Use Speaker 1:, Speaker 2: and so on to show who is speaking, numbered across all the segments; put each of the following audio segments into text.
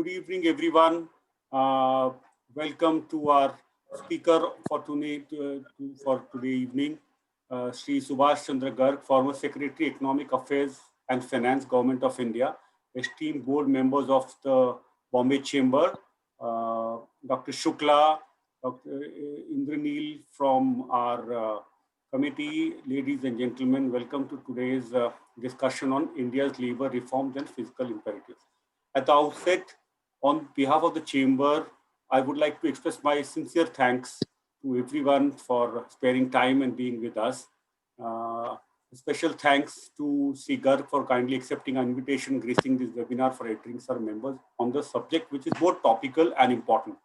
Speaker 1: evening, everyone. Welcome to our speaker for today evening, Sri Subhash Chandra Garg, former Secretary, Economic Affairs and Finance, Government of India, esteemed board members of the Bombay Chamber, Dr. Shukla, Dr. Indraneel from our committee, ladies and gentlemen, welcome to today's discussion on India's labor reforms and fiscal imperatives. At the outset, on behalf of the Chamber, I would like to express my sincere thanks to everyone for sparing time and being with us. Special thanks to Sri Garg for kindly accepting our invitation, gracing this webinar for addressing our members on the subject, which is both topical and important.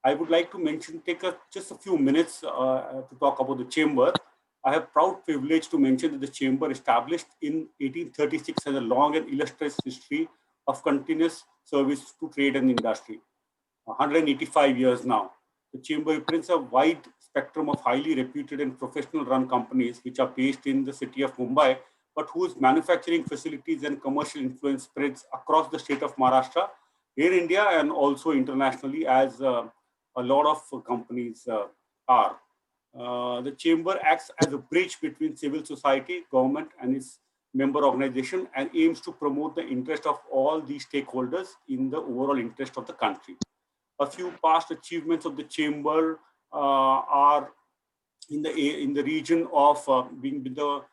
Speaker 1: I would like to take just a few minutes to talk about the Chamber. I have proud privilege to mention that the Chamber, established in 1836, has a long and illustrious history of continuous service to trade and industry. 185 years now. The Chamber represents a wide spectrum of highly reputed and professional run companies which are based in the city of Mumbai, but whose manufacturing facilities and commercial influence spreads across the state of Maharashtra, in India and also internationally, as a lot of companies are. The Chamber acts as a bridge between civil society, government and its member organization, and aims to promote the interest of all these stakeholders in the overall interest of the country. A few past achievements of the Chamber are in the region of being the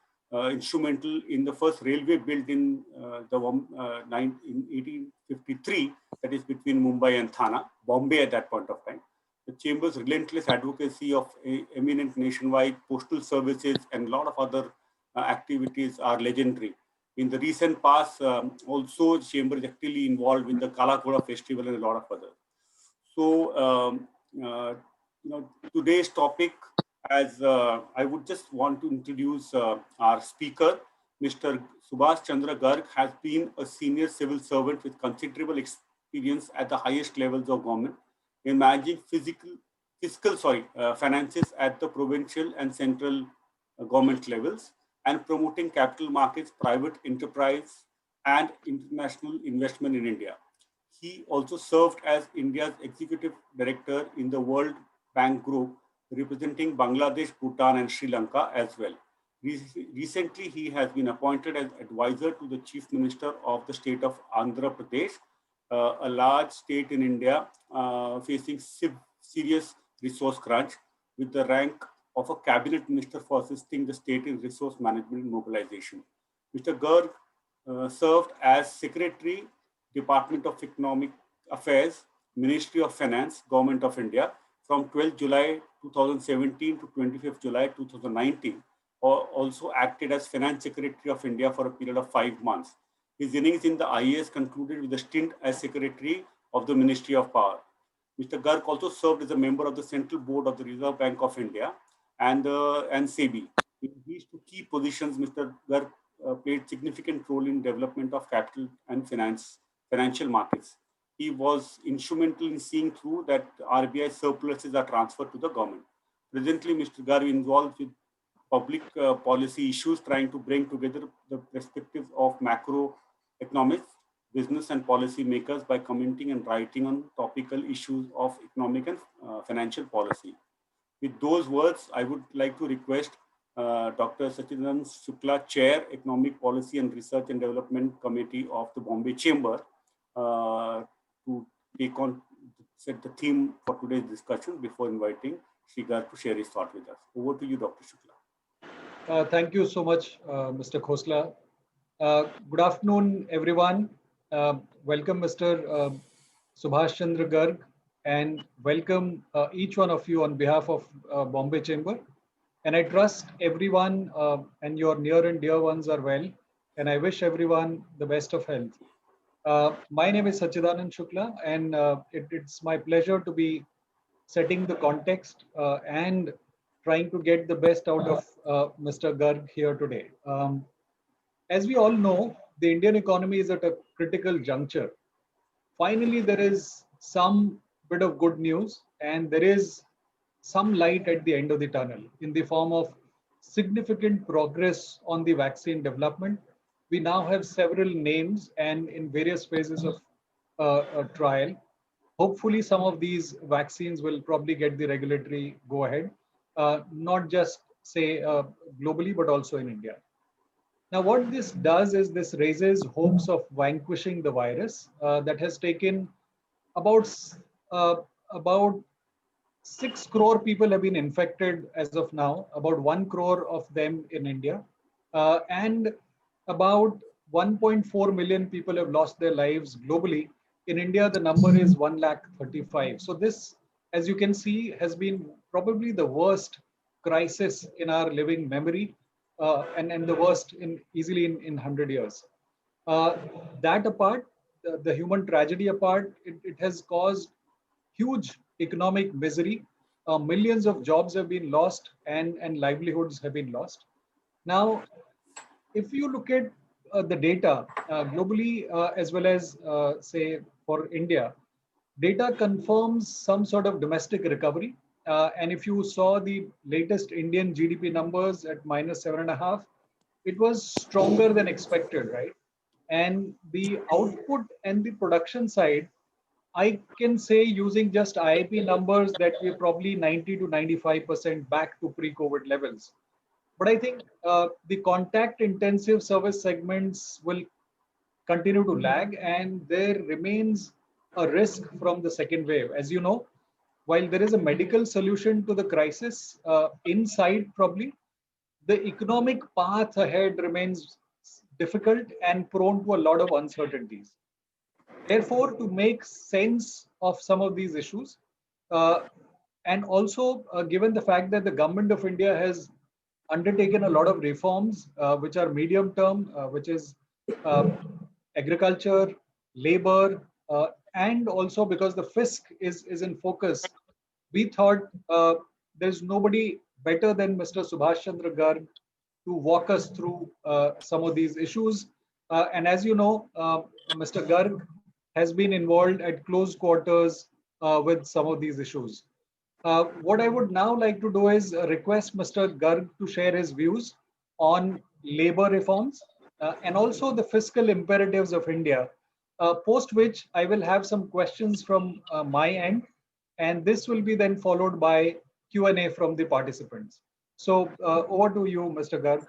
Speaker 1: instrumental in the first railway built in 1853, that is between Mumbai and Thane, Bombay at that point of time. The Chamber's relentless advocacy of eminent nationwide postal services and a lot of other activities are legendary. In the recent past, also the Chamber is actively involved in the Kala Ghoda festival and a lot of others. So, today's topic, as I would just want to introduce our speaker, Mr. Subhash Chandra Garg has been a senior civil servant with considerable experience at the highest levels of government in managing fiscal finances at the provincial and central government levels and promoting capital markets, private enterprise, and international investment in India. He also served as India's executive director in the World Bank Group, representing Bangladesh, Bhutan, and Sri Lanka as well. Recently, he has been appointed as advisor to the Chief Minister of the state of Andhra Pradesh, a large state in India facing serious resource crunch, with the rank of a cabinet minister for assisting the state in resource management and mobilization. Mr. Garg served as Secretary, Department of Economic Affairs, Ministry of Finance, Government of India, from 12 July 2017 to 25th July 2019, also acted as Finance Secretary of India for a period of 5 months. His innings in the IAS concluded with a stint as Secretary of the Ministry of Power. Mr. Garg also served as a member of the Central Board of the Reserve Bank of India and SEBI. In these two key positions, Mr. Garg played significant role in development of capital and financial markets. He was instrumental in seeing through that RBI surpluses are transferred to the government. Presently, Mr. Garg is involved with public policy issues, trying to bring together the perspectives of macroeconomists, business and policy makers by commenting and writing on topical issues of economic and financial policy. With those words, I would like to request Dr. Sachidanand Shukla, Chair, Economic Policy and Research and Development Committee of the Bombay Chamber, to set the theme for today's discussion before inviting Sri Garg to share his thought with us. Over to you, Dr. Shukla.
Speaker 2: Thank you so much, Mr. Khosla. Good afternoon, everyone. Welcome, Mr. Subhash Chandra Garg, and welcome each one of you on behalf of Bombay Chamber. And I trust everyone and your near and dear ones are well, and I wish everyone the best of health. My name is Sachidanand Shukla, and it's my pleasure to be setting the context and trying to get the best out of Mr. Garg here today. As we all know, the Indian economy is at a critical juncture. Finally, there is some bit of good news, and there is some light at the end of the tunnel in the form of significant progress on the vaccine development. We now have several names and in various phases of trial. Hopefully, some of these vaccines will probably get the regulatory go ahead, not just say globally, but also in India. Now, what this does is this raises hopes of vanquishing the virus that has taken about uh, about 6 crore people have been infected as of now, about 1 crore of them in India, and about 1.4 million people have lost their lives globally. In India, the number is 1 lakh 35. So this, as you can see, has been probably the worst crisis in our living memory, and the worst in easily in 100 years. Uh, that apart, the human tragedy apart, it has caused huge economic misery. Millions of jobs have been lost and livelihoods have been lost. Now, if you look at the data globally as well as, say, for India, data confirms some sort of domestic recovery. And if you saw the latest Indian GDP numbers at -7.5, it was stronger than expected, right? And the output and the production side, I can say using just IIP numbers that we're probably 90 to 95% back to pre-COVID levels. But I think the contact intensive service segments will continue to lag, and there remains a risk from the second wave. As you know, while there is a medical solution to the crisis inside, probably the economic path ahead remains difficult and prone to a lot of uncertainties. Therefore, to make sense of some of these issues, uh, and also given the fact that the government of India has undertaken a lot of reforms which are medium term, which is uh, agriculture, labor, and also because the fisc is in focus, we thought there's nobody better than Mr. Subhash Chandra Garg to walk us through some of these issues. And as you know, Mr. Garg has been involved at close quarters with some of these issues. What I would now like to do is request Mr. Garg to share his views on labor reforms and also the fiscal imperatives of India, post which I will have some questions from my end, and this will be then followed by Q&A from the participants. So over to you, Mr. Garg.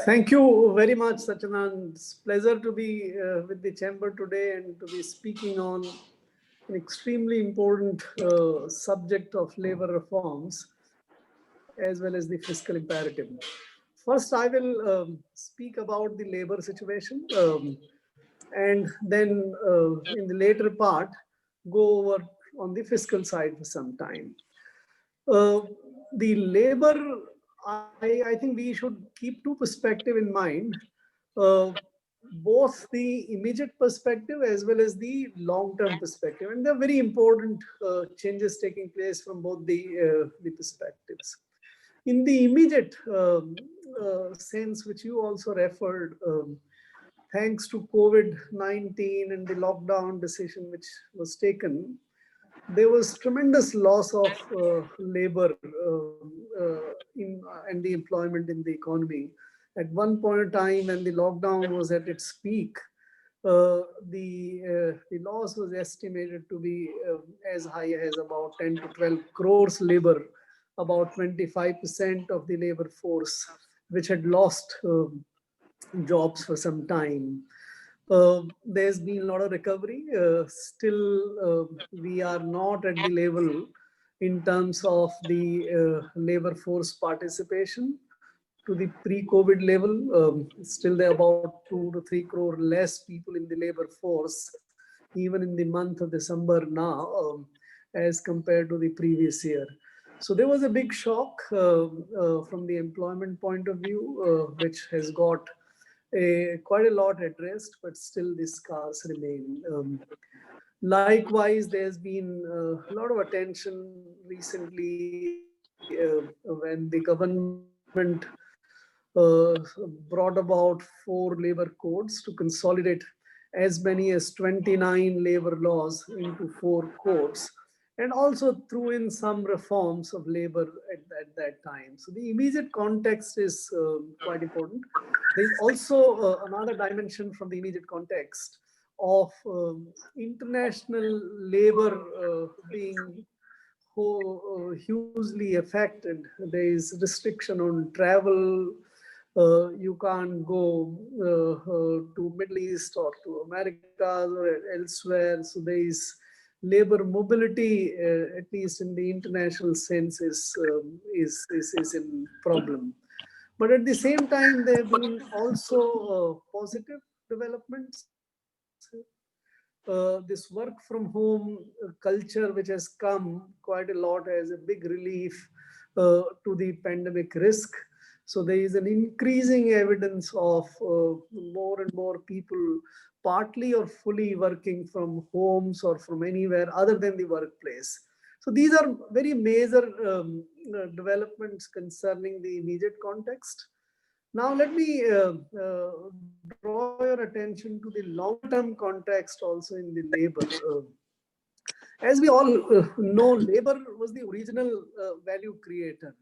Speaker 3: Thank you very much, Sachinand. It's a pleasure to be with the chamber today and to be speaking on an extremely important subject of labor reforms as well as the fiscal imperative. First, I will speak about the labor situation and then in the later part, go over on the fiscal side for some time. The labor, I think we should keep two perspectives in mind, both the immediate perspective as well as the long-term perspective. And there are very important changes taking place from both the perspectives. In the immediate sense, which you also referred, thanks to COVID-19 and the lockdown decision which was taken, there was tremendous loss of labor and the employment in the economy. At one point in time, when the lockdown was at its peak, the loss was estimated to be as high as about 10 to 12 crores labor, about 25% of the labor force, which had lost jobs for some time. There's been a lot of recovery. Still, we are not at the level in terms of the labor force participation to the pre-COVID level. Still, there are about 2 to 3 crore less people in the labor force, even in the month of December now, as compared to the previous year. So there was a big shock from the employment point of view, which has got quite a lot addressed, but still the scars remain. Likewise, there's been a lot of attention recently when the government brought about 4 labor codes to consolidate as many as 29 labor laws into 4 codes. and also threw in some reforms of labor at that time. So the immediate context is quite important. There's also another dimension from the immediate context of international labor being hugely affected. There is restriction on travel. You can't go to Middle East or to Americas or elsewhere. So there is labor mobility, at least in the international sense, is in problem. But at the same time, there have been also positive developments. This work from home culture, which has come quite a lot as a big relief to the pandemic risk. So there is an increasing evidence of more and more people partly or fully working from homes or from anywhere other than the workplace. So these are very major developments concerning the immediate context. Now let me draw your attention to the long-term context also in the labor. As we all know, labor was the original value creator.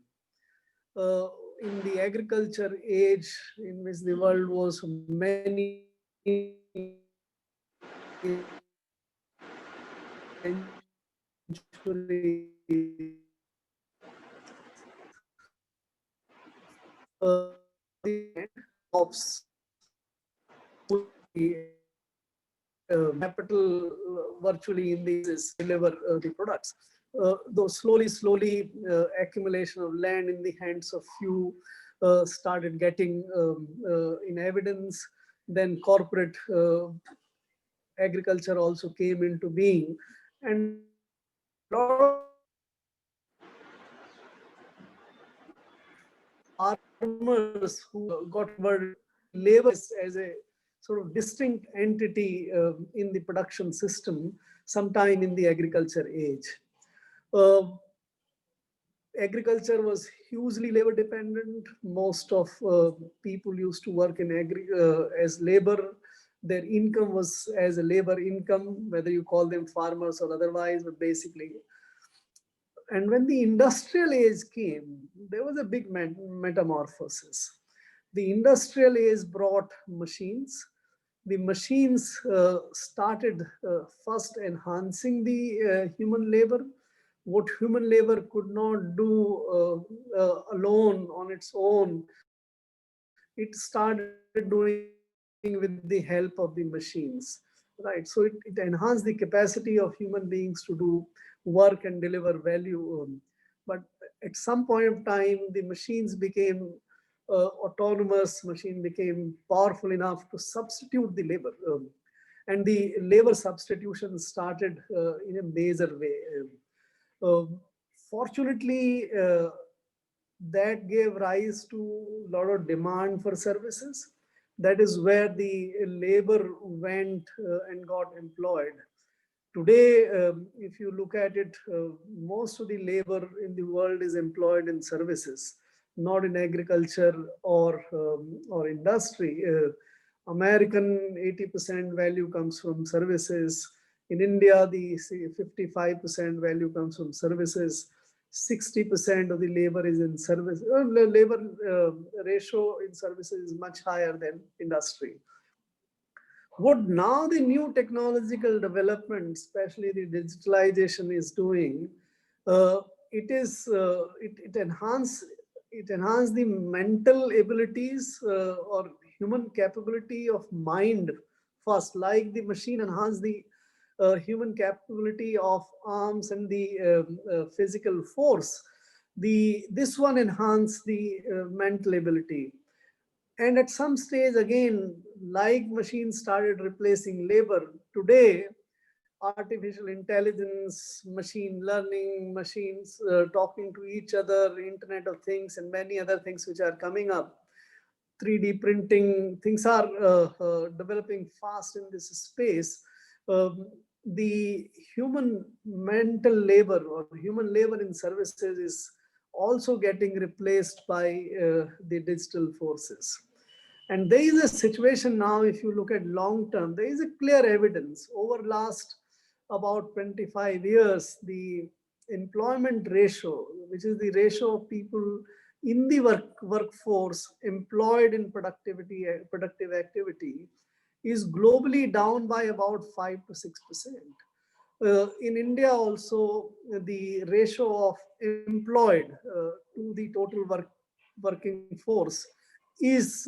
Speaker 3: In the agriculture age in which the world was many jobs, capital virtually in these deliver the products. Though slowly accumulation of land in the hands of few started getting in evidence. Then corporate agriculture also came into being, and farmers who got labor as a sort of distinct entity in the production system sometime in the agriculture age. Agriculture was hugely labor dependent. Most of people used to work in as labor. Their income was as a labor income, whether you call them farmers or otherwise, but basically. And when the industrial age came, there was a big metamorphosis. The industrial age brought machines. The machines started first enhancing the human labor. What human labor could not do alone on its own, it started doing with the help of the machines, right? So it enhanced the capacity of human beings to do work and deliver value. But at some point of time, the machines became autonomous, machine became powerful enough to substitute the labor. And the labor substitution started in a major way. Fortunately, that gave rise to a lot of demand for services. That is where the labor went and got employed. Today, if you look at it, most of the labor in the world is employed in services, not in agriculture or industry. American 80% value comes from services. In India, the 55% value comes from services. 60% of the labor is in service. Labor ratio in services is much higher than industry. What now the new technological development, especially the digitalization, is doing, it enhance the mental abilities or human capability of mind first, like the machine enhance the human capability of arms and the physical force. This one enhance the mental ability. And at some stage, again, like machines started replacing labor, today, artificial intelligence, machine learning, machines talking to each other, Internet of Things, and many other things which are coming up. 3D printing, things are developing fast in this space. The human mental labor or human labor in services is also getting replaced by the digital forces. And there is a situation now, if you look at long term, there is a clear evidence over last about 25 years, the employment ratio, which is the ratio of people in the workforce employed in productive activity, is globally down by about 5 to 6%. In India also, the ratio of employed to the total working force is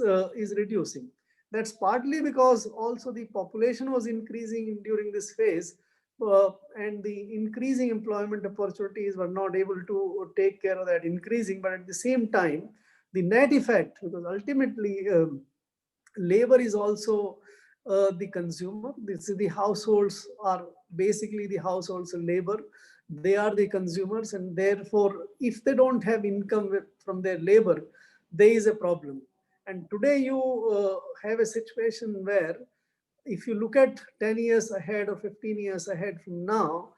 Speaker 3: reducing. That's partly because also the population was increasing during this phase, and the increasing employment opportunities were not able to take care of that increasing. But at the same time, the net effect, because ultimately labor is also the consumer. This is the households are basically the households and labor. They are the consumers, and therefore, if they don't have income from their labor, there is a problem. And today you have a situation where if you look at 10 years ahead or 15 years ahead from now,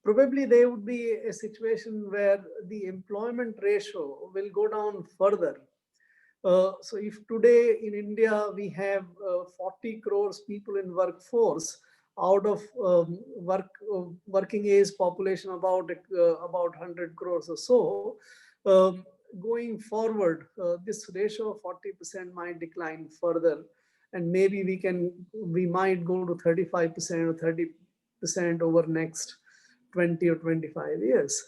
Speaker 3: probably there would be a situation where the employment ratio will go down further. So if today in India we have 40 crores people in workforce out of working age population about 100 crores or so, going forward, this ratio of 40% might decline further, and maybe we might go to 35% or 30% over next 20 or 25 years.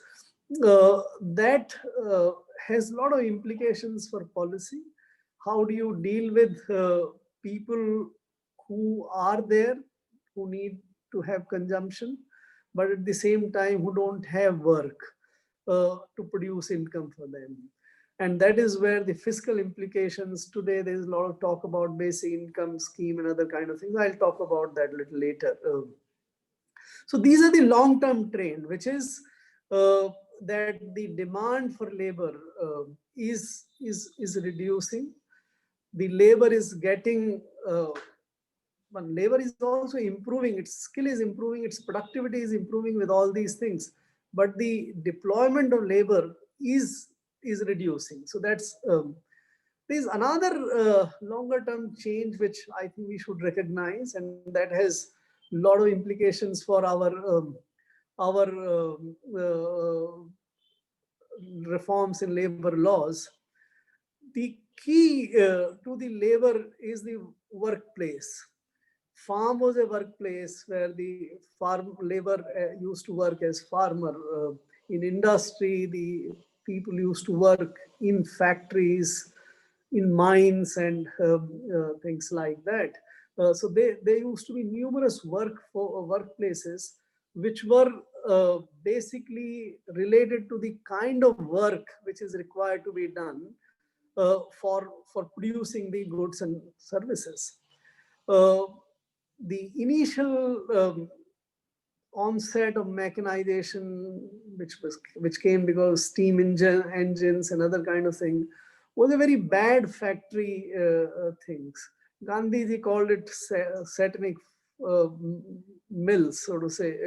Speaker 3: That has a lot of implications for policy. How do you deal with people who are there, who need to have consumption, but at the same time who don't have work to produce income for them? And that is where the fiscal implications today, there's a lot of talk about basic income scheme and other kind of things. I'll talk about that a little later. So these are the long-term trend, which is that the demand for labor is reducing. The labor is getting, but labor is also improving, its skill is improving, its productivity is improving with all these things. But the deployment of labor is reducing. So that's, there's another longer term change which I think we should recognize, and that has a lot of implications for our reforms in labor laws. The key to the labor is the workplace. Farm was a workplace where the farm labor used to work as farmer. In industry, the people used to work in factories, in mines, and things like that. So there used to be numerous workplaces which were basically related to the kind of work which is required to be done for producing the goods and services. The initial onset of mechanization, which came because steam engines and other kind of thing, was a very bad factory things. Gandhiji called it satanic mills, so to say,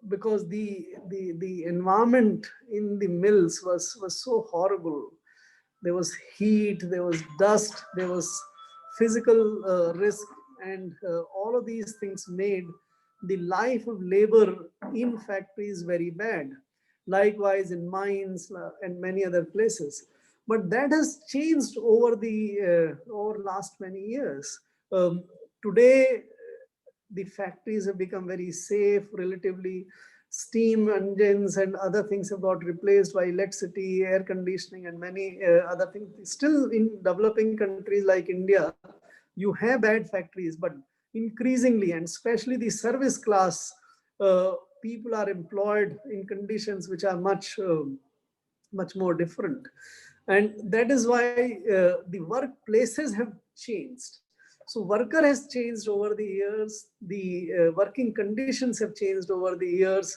Speaker 3: because the environment in the mills was so horrible. There was heat, there was dust, there was physical risk, and all of these things made the life of labor in factories very bad. Likewise in mines and many other places. But that has changed over the last many years. Today, the factories have become very safe, relatively. Steam engines and other things have got replaced by electricity, air conditioning, and many other things. Still in developing countries like India, you have bad factories, but increasingly, and especially the service class, people are employed in conditions which are much more different. And that is why the workplaces have changed. So worker has changed over the years, the working conditions have changed over the years,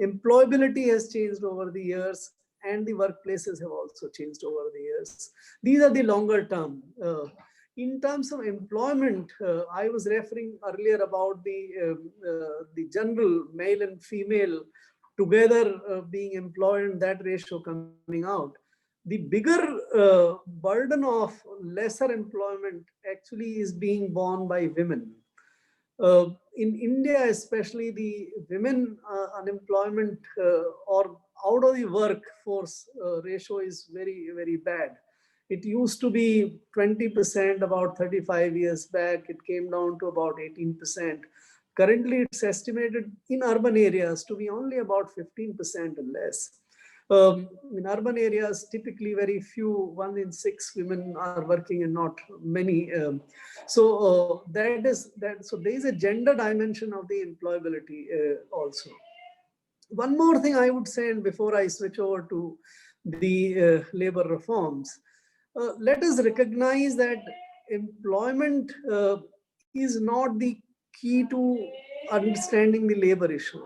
Speaker 3: employability has changed over the years, and the workplaces have also changed over the years. These are the longer term. In terms of employment, I was referring earlier about the general male and female together being employed and that ratio coming out. The bigger burden of lesser employment actually is being borne by women. in India, especially the women unemployment or out of the workforce ratio is very, very bad. It used to be 20% about 35 years back. It came down to about 18%. Currently, it's estimated in urban areas to be only about 15% and less. In urban areas, typically very few, 1 in 6 women are working and not many. So that is that. So there is a gender dimension of the employability also. One more thing I would say, and before I switch over to the labor reforms, let us recognize that employment is not the key to understanding the labor issue.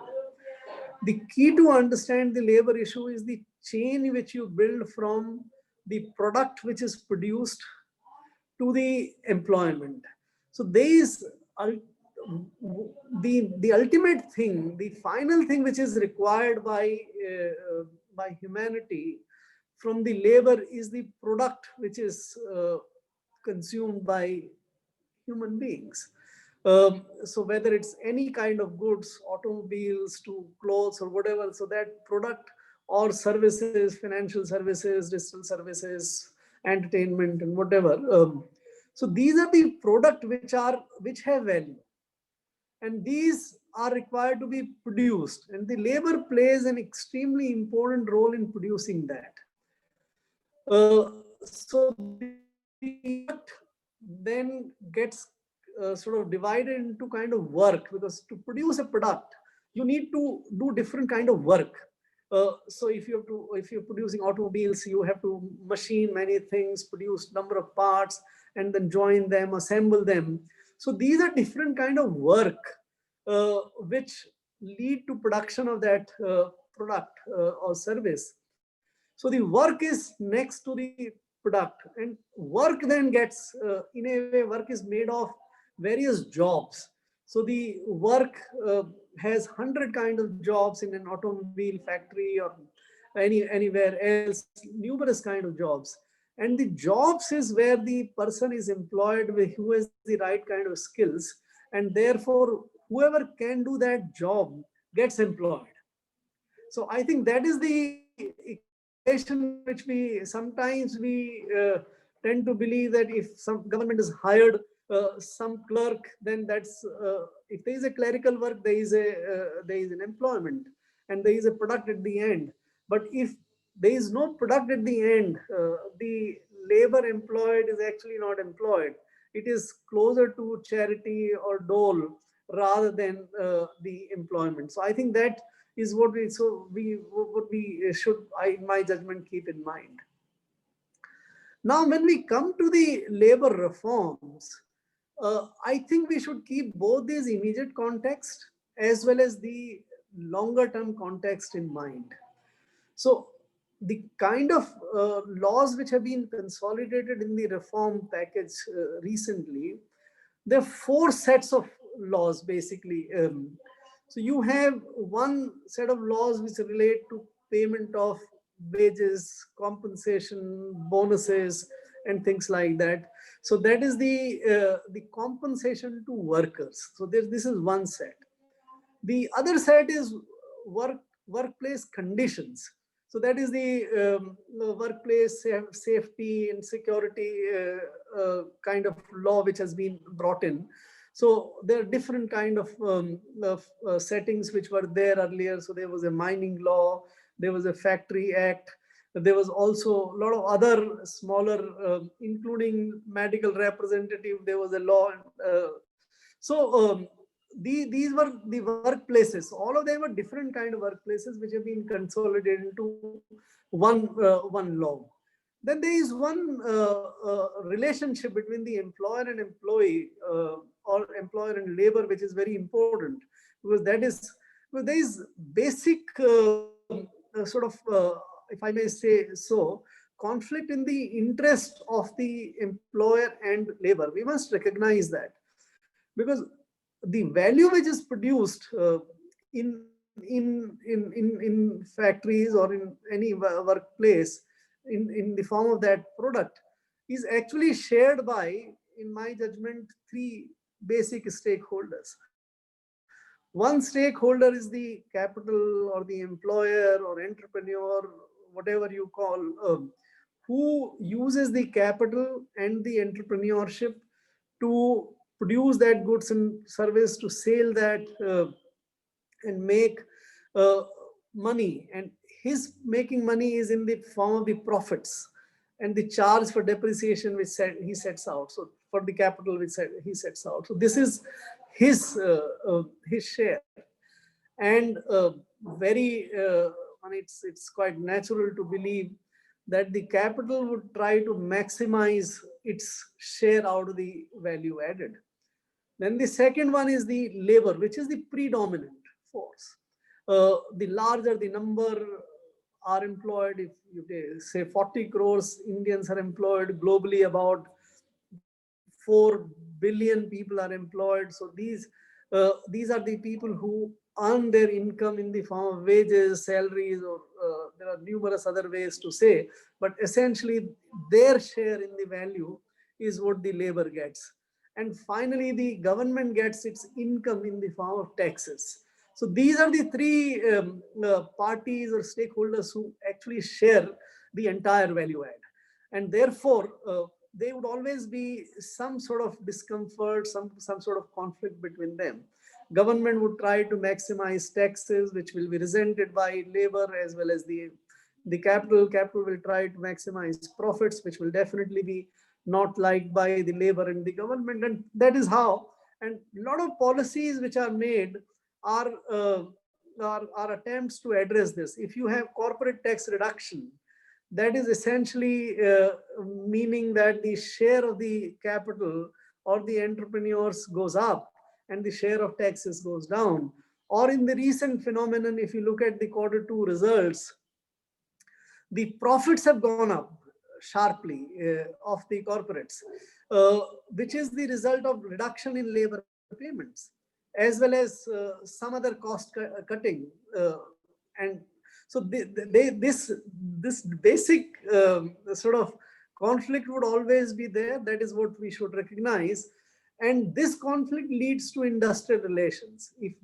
Speaker 3: The key to understand the labor issue is the chain which you build from the product which is produced to the employment. So there is the ultimate thing, the final thing which is required by humanity from the labor is the product which is consumed by human beings. So whether it's any kind of goods, automobiles to clothes or whatever, so that product or services, financial services, digital services, entertainment and whatever. So these are the product which have value, and these are required to be produced, and the labor plays an extremely important role in producing that. So the then gets sort of divided into kind of work, because to produce a product you need to do different kind of work. So if you're producing automobiles, you have to machine many things, produce number of parts, and then join them, assemble them. So these are different kind of work which lead to production of that product or service. So the work is next to the product, and work then gets, in a way, work is made of various jobs. So the work has 100 kind of jobs in an automobile factory or anywhere else, numerous kind of jobs. And the jobs is where the person is employed with who has the right kind of skills, and therefore whoever can do that job gets employed. So I think that is the equation which we sometimes tend to believe that if some government is hired some clerk, then that's if there is a clerical work, there is an employment and there is a product at the end. But if there is no product at the end, the labor employed is actually not employed. It is closer to charity or dole rather than the employment. So I think that is what we should, in my judgment, keep in mind. Now, when we come to the labor reforms, I think we should keep both these immediate context as well as the longer term context in mind. So the kind of laws which have been consolidated in the reform package recently, there are 4 sets of laws basically. So you have one set of laws which relate to payment of wages, compensation, bonuses, and things like that. So that is the compensation to workers. So this is one set. The other set is workplace conditions. So that is the workplace safety and security kind of law which has been brought in. So there are different kind of settings which were there earlier. So there was a mining law, there was a factory act, there was also a lot of other smaller, including medical representative, there was a law. These were the workplaces. All of them were different kind of workplaces which have been consolidated into one law. Then there is one relationship between the employer and employee, or employer and labor, which is very important, because there is basic sort of, if I may say so, conflict in the interest of the employer and labor. We must recognize that, because the value which is produced in factories or in any workplace in the form of that product is actually shared by, in my judgment, 3 basic stakeholders. One stakeholder is the capital or the employer or entrepreneur, whatever you call, who uses the capital and the entrepreneurship to produce that goods and service, to sell that and make uh, money. And his making money is in the form of the profits and the charge for depreciation which he sets out. So for the capital which he sets out. So this is his share. And it's quite natural to believe that the capital would try to maximize its share out of the value added. Then the second one is the labor, which is the predominant force. The larger the number are employed, if you say 40 crores Indians are employed globally, about 4 billion people are employed. So these are the people who earn their income in the form of wages, salaries, or there are numerous other ways to say, but essentially their share in the value is what the labor gets. And finally, the government gets its income in the form of taxes. So these are the three parties or stakeholders who actually share the entire value add. And therefore, there would always be some sort of discomfort, some sort of conflict between them. Government would try to maximize taxes, which will be resented by labor as well as the capital. Capital will try to maximize profits, which will definitely be not liked by the labor and the government. And that is how, and a lot of policies which are made are attempts to address this. If you have corporate tax reduction, that is essentially meaning that the share of the capital or the entrepreneurs goes up and the share of taxes goes down. Or in the recent phenomenon, if you look at the Q2 results, the profits have gone up sharply of the corporates, which is the result of reduction in labor payments, as well as some other cost cutting. And so this basic sort of conflict would always be there. That is what we should recognize. And this conflict leads to industrial relations. If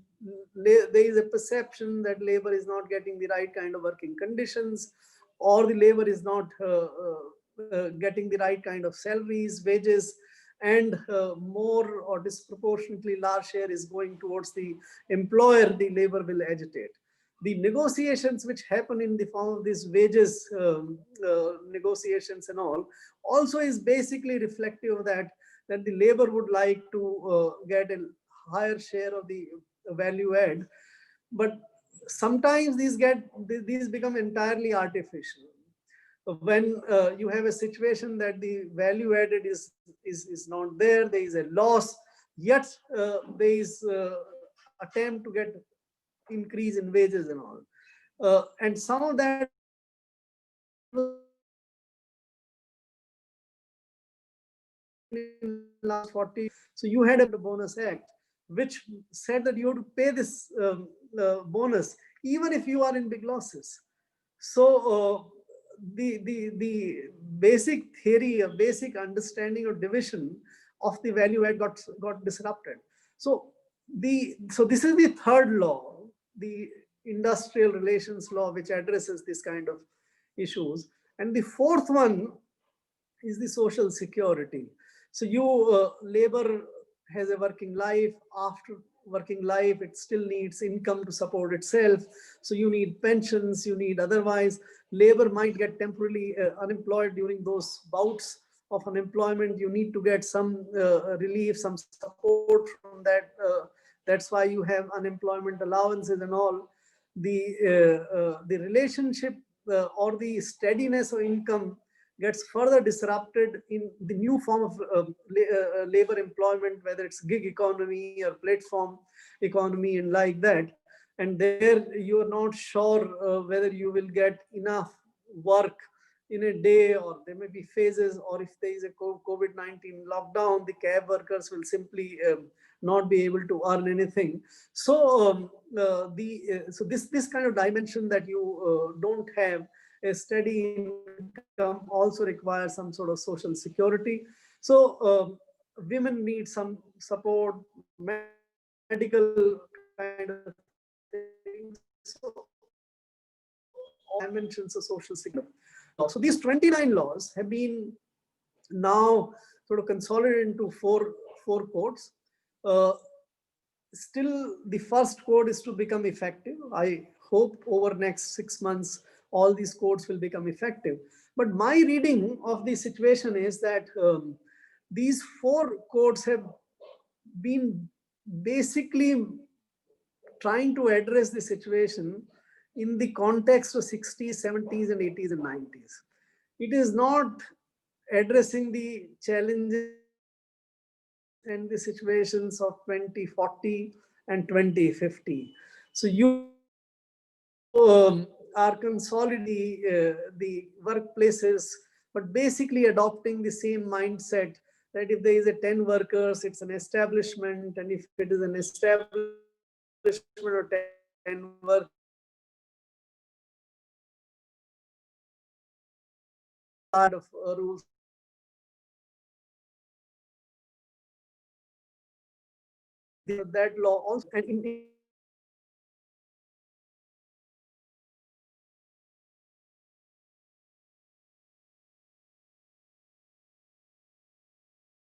Speaker 3: there is a perception that labor is not getting the right kind of working conditions, or the labor is not getting the right kind of salaries, wages, and more or disproportionately large share is going towards the employer, the labor will agitate. The negotiations which happen in the form of these wages negotiations and all also is basically reflective of that the labor would like to get a higher share of the value add. But sometimes these become entirely artificial. When you have a situation that the value added is not there, there is a loss, yet there is attempt to get increase in wages and all. And some of that in last 40. So you had a bonus act, which said that you have to pay this bonus, even if you are in big losses. So the basic theory, a basic understanding of division of the value add got disrupted. So this is the third law, the industrial relations law, which addresses this kind of issues. And the fourth one is the social security. So labor has a working life. After working life, it still needs income to support itself. So you need pensions, you need otherwise. Labor might get temporarily unemployed during those bouts of unemployment. You need to get some relief, some support from that. That's why you have unemployment allowances and all. The relationship or the steadiness of income gets further disrupted in the new form of labor employment, whether it's gig economy or platform economy and like that. And there you are not sure whether you will get enough work in a day, or there may be phases, or if there is a COVID-19 lockdown, the cab workers will simply not be able to earn anything. So so this kind of dimension that you don't have a steady income also requires some sort of social security. So women need some support, medical kind of things. So dimensions of social security. So these 29 laws have been now sort of consolidated into four codes. Still, the first code is to become effective. I hope over next 6 months, all these codes will become effective. But my reading of the situation is that these four codes have been basically trying to address the situation in the context of 60s, 70s, and 80s and 90s. It is not addressing the challenges and the situations of 2040 and 2050. So you are consolidating the workplaces, but basically adopting the same mindset that if there is a 10 workers, it's an establishment, and if it is an establishment of 10 workers, of rules. That law also, and in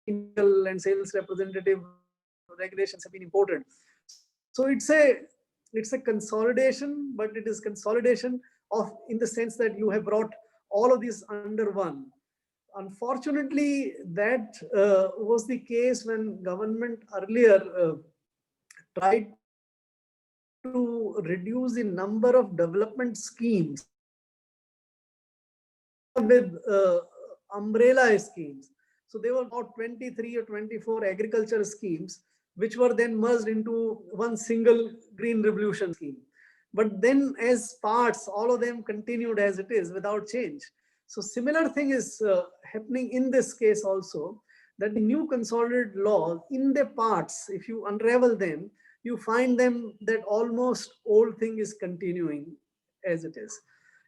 Speaker 3: and sales representative regulations have been imported. So it's a consolidation, but it is consolidation of, in the sense that you have brought all of these under one. Unfortunately, that was the case when government earlier tried to reduce the number of development schemes with umbrella schemes. So there were about 23 or 24 agriculture schemes, which were then merged into one single green revolution scheme. But then as parts, all of them continued as it is without change. So similar thing is happening in this case also, that the new consolidated laws in the parts, if you unravel them, you find them that almost old thing is continuing as it is.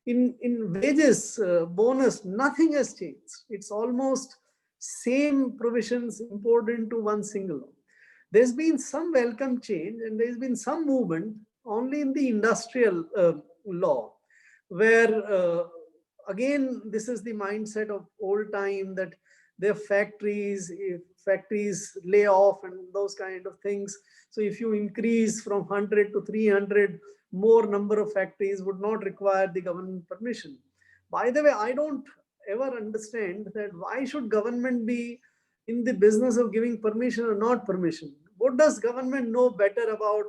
Speaker 3: In wages, bonus, nothing has changed. It's almost same provisions imported into one single law. There's been some welcome change, and there's been some movement only in the industrial law, where again, this is the mindset of old time, that their factories, if factories lay off and those kind of things. So if you increase from 100 to 300, more number of factories would not require the government permission. By the way, I don't ever understand that why should government be in the business of giving permission or not permission? What does government know better about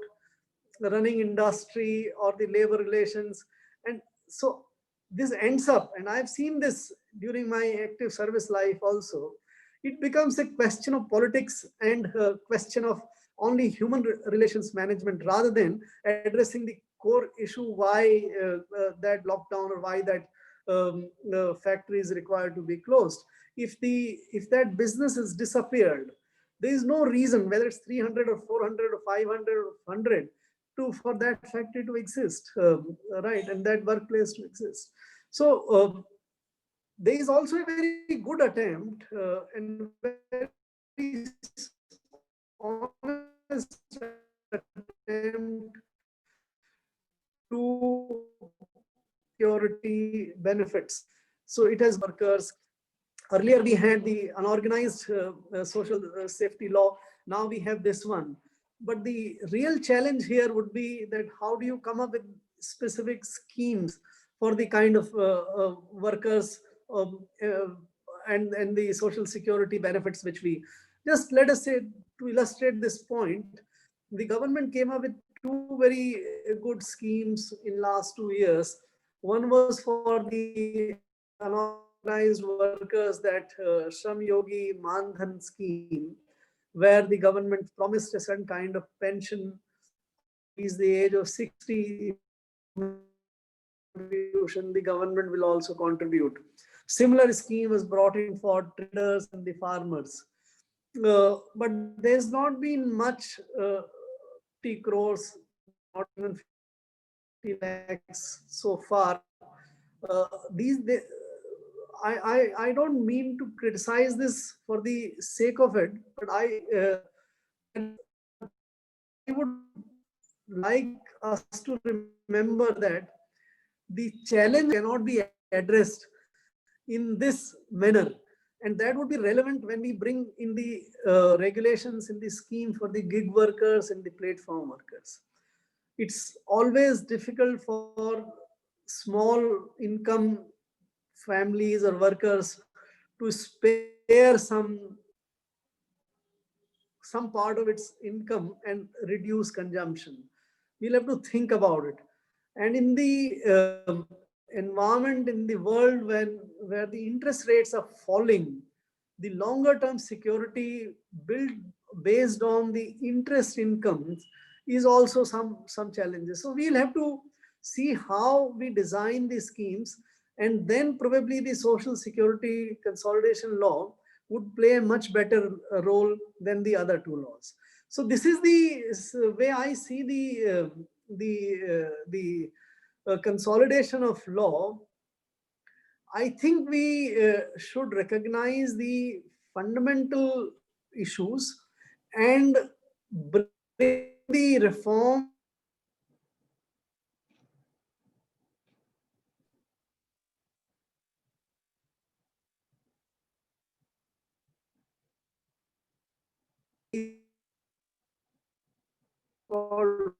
Speaker 3: running industry or the labor relations? And so this ends up, and I've seen this during my active service life also, it becomes a question of politics and a question of only human relations management, rather than addressing the core issue, why that lockdown, or why that factory is required to be closed. If that business has disappeared, there is no reason, whether it's 300 or 400 or 500 or 100, for that factory to exist, right, and that workplace to exist. So there is also a very good attempt and very honest attempt to security benefits. So it has workers. Earlier we had the unorganized social safety law. Now we have this one. But the real challenge here would be that how do you come up with specific schemes for the kind of workers and the social security benefits, which we just, let us say, to illustrate this point, the government came up with two very good schemes in last 2 years. One was for the unorganized workers, that Shram Yogi Mandhan scheme, where the government promised a certain kind of pension is the age of 60, the government will also contribute. Similar scheme was brought in for traders and the farmers. But there's not been much 50 crores, not even 50 lakhs so far. I don't mean to criticize this for the sake of it, but I would like us to remember that the challenge cannot be addressed in this manner. And that would be relevant when we bring in the regulations in the scheme for the gig workers and the platform workers. It's always difficult for small income families or workers to spare some part of its income and reduce consumption. We'll have to think about it. And in the environment, in the world where the interest rates are falling, the longer term security built based on the interest incomes is also some challenges. So we'll have to see how we design the schemes, and then probably the social security consolidation law would play a much better role than the other two laws. So this is the way I see the consolidation of law. I think we should recognize the fundamental issues and bring the reform called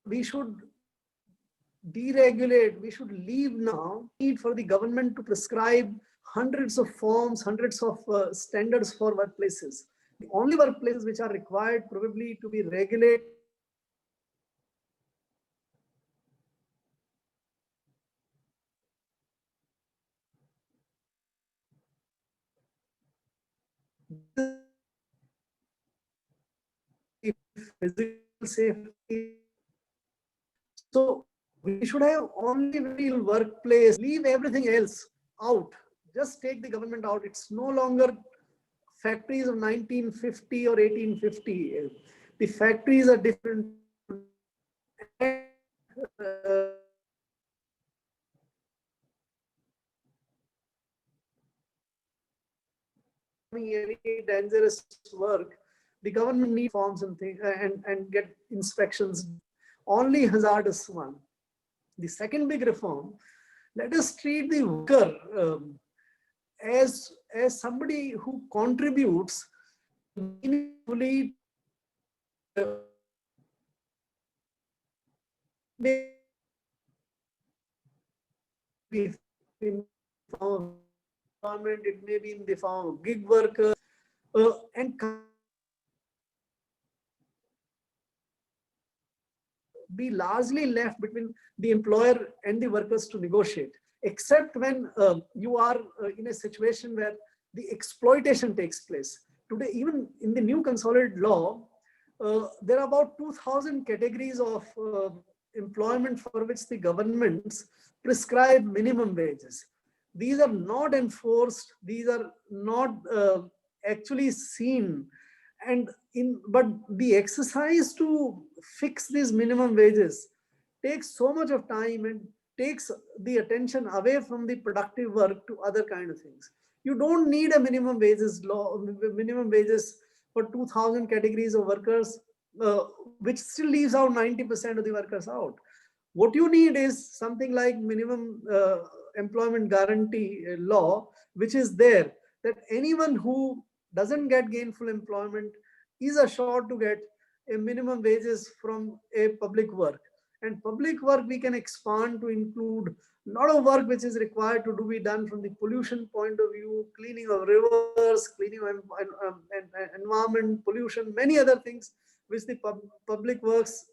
Speaker 3: we should deregulate, we should leave now need for the government to prescribe hundreds of forms, hundreds of standards for workplaces. The only workplaces which are required probably to be regulated physical safety. So we should have only real workplace, leave everything else out. Just take the government out. It's no longer factories of 1950 or 1850. The factories are different. Any dangerous work, the government needs forms and things and get inspections. Only hazardous one. The second big reform, let us treat the worker as somebody who contributes meaningfully in the form of employment, it may be in the form of gig workers, and be largely left between the employer and the workers to negotiate, except when you are in a situation where the exploitation takes place. Today, even in the new consolidated law, there are about 2,000 categories of employment for which the governments prescribe minimum wages. These are not enforced, these are not actually seen, and but the exercise to fix these minimum wages takes so much of time and takes the attention away from the productive work to other kind of things. You don't need a minimum wages law, minimum wages for 2,000 categories of workers, which still leaves out 90% of the workers out. What you need is something like minimum employment guarantee law, which is there, that anyone who doesn't get gainful employment is assured to get a minimum wages from a public work. And public work we can expand to include a lot of work which is required to be done from the pollution point of view, cleaning of rivers, cleaning of environment, pollution, many other things which the public works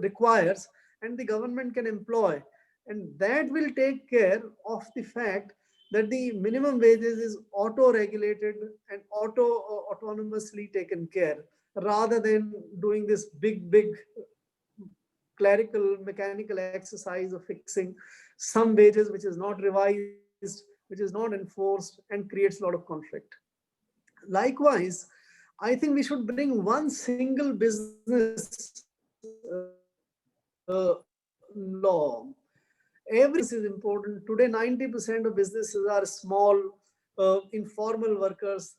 Speaker 3: requires, and the government can employ. And that will take care of the fact that the minimum wages is auto-regulated and autonomously taken care, rather than doing this big clerical mechanical exercise of fixing some wages which is not revised, which is not enforced, and creates a lot of conflict. Likewise, I think we should bring one single business law. Every business is important. Today, 90% of businesses are small, informal workers.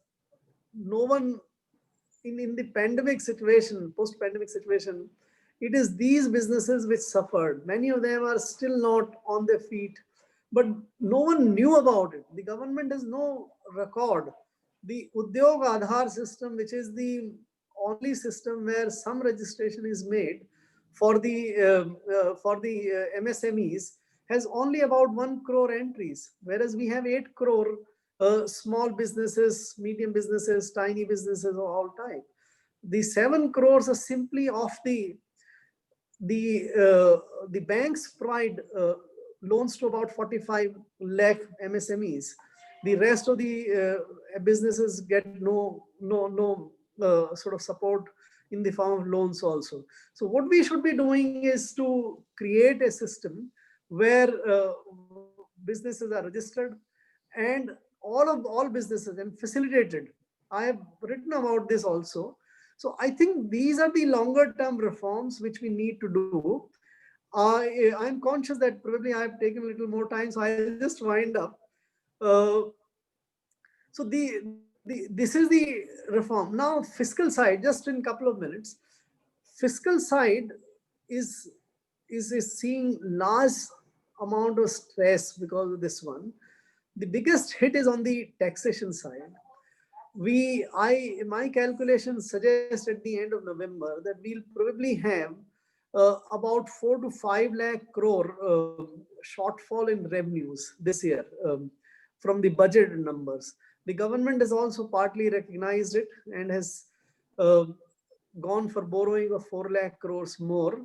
Speaker 3: No one in the pandemic situation, post-pandemic situation, it is these businesses which suffered. Many of them are still not on their feet, but no one knew about it. The government has no record. The Udyog Aadhaar system, which is the only system where some registration is made for the MSMEs, has only about 1 crore entries, whereas we have 8 crore small businesses, medium businesses, tiny businesses of all type. The 7 crores are simply of the banks provide loans to about 45 lakh MSMEs. The rest of the businesses get no sort of support in the form of loans also. So what we should be doing is to create a system where businesses are registered and all businesses and facilitated. I have written about this also. So I think these are the longer term reforms which we need to do. I'm conscious that probably I've taken a little more time, so I'll just wind up. So this is the reform. Now, fiscal side, just in a couple of minutes, fiscal side is seeing large amount of stress because of this one. The biggest hit is on the taxation side. My calculations suggest at the end of November that we'll probably have about 4 to 5 lakh crore shortfall in revenues this year from the budget numbers. The government has also partly recognized it and has gone for borrowing of 4 lakh crores more.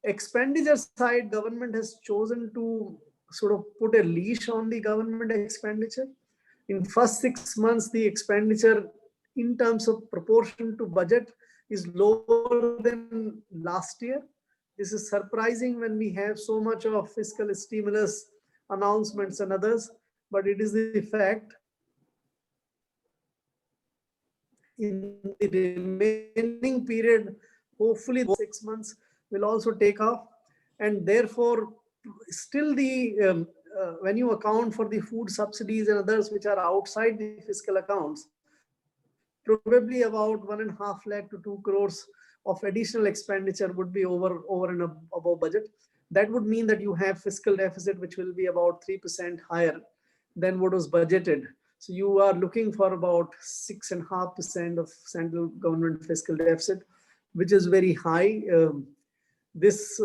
Speaker 3: Expenditure side, government has chosen to sort of put a leash on the government expenditure. In first 6 months, the expenditure in terms of proportion to budget is lower than last year. This is surprising when we have so much of fiscal stimulus announcements and others, but it is the fact. In the remaining period, hopefully 6 months will also take off, and therefore still the when you account for the food subsidies and others which are outside the fiscal accounts, probably about 1.5 lakh to 2 crores of additional expenditure would be over and above budget. That would mean that you have fiscal deficit which will be about 3% higher than what was budgeted. So you are looking for about 6.5% of central government fiscal deficit, which is very high. This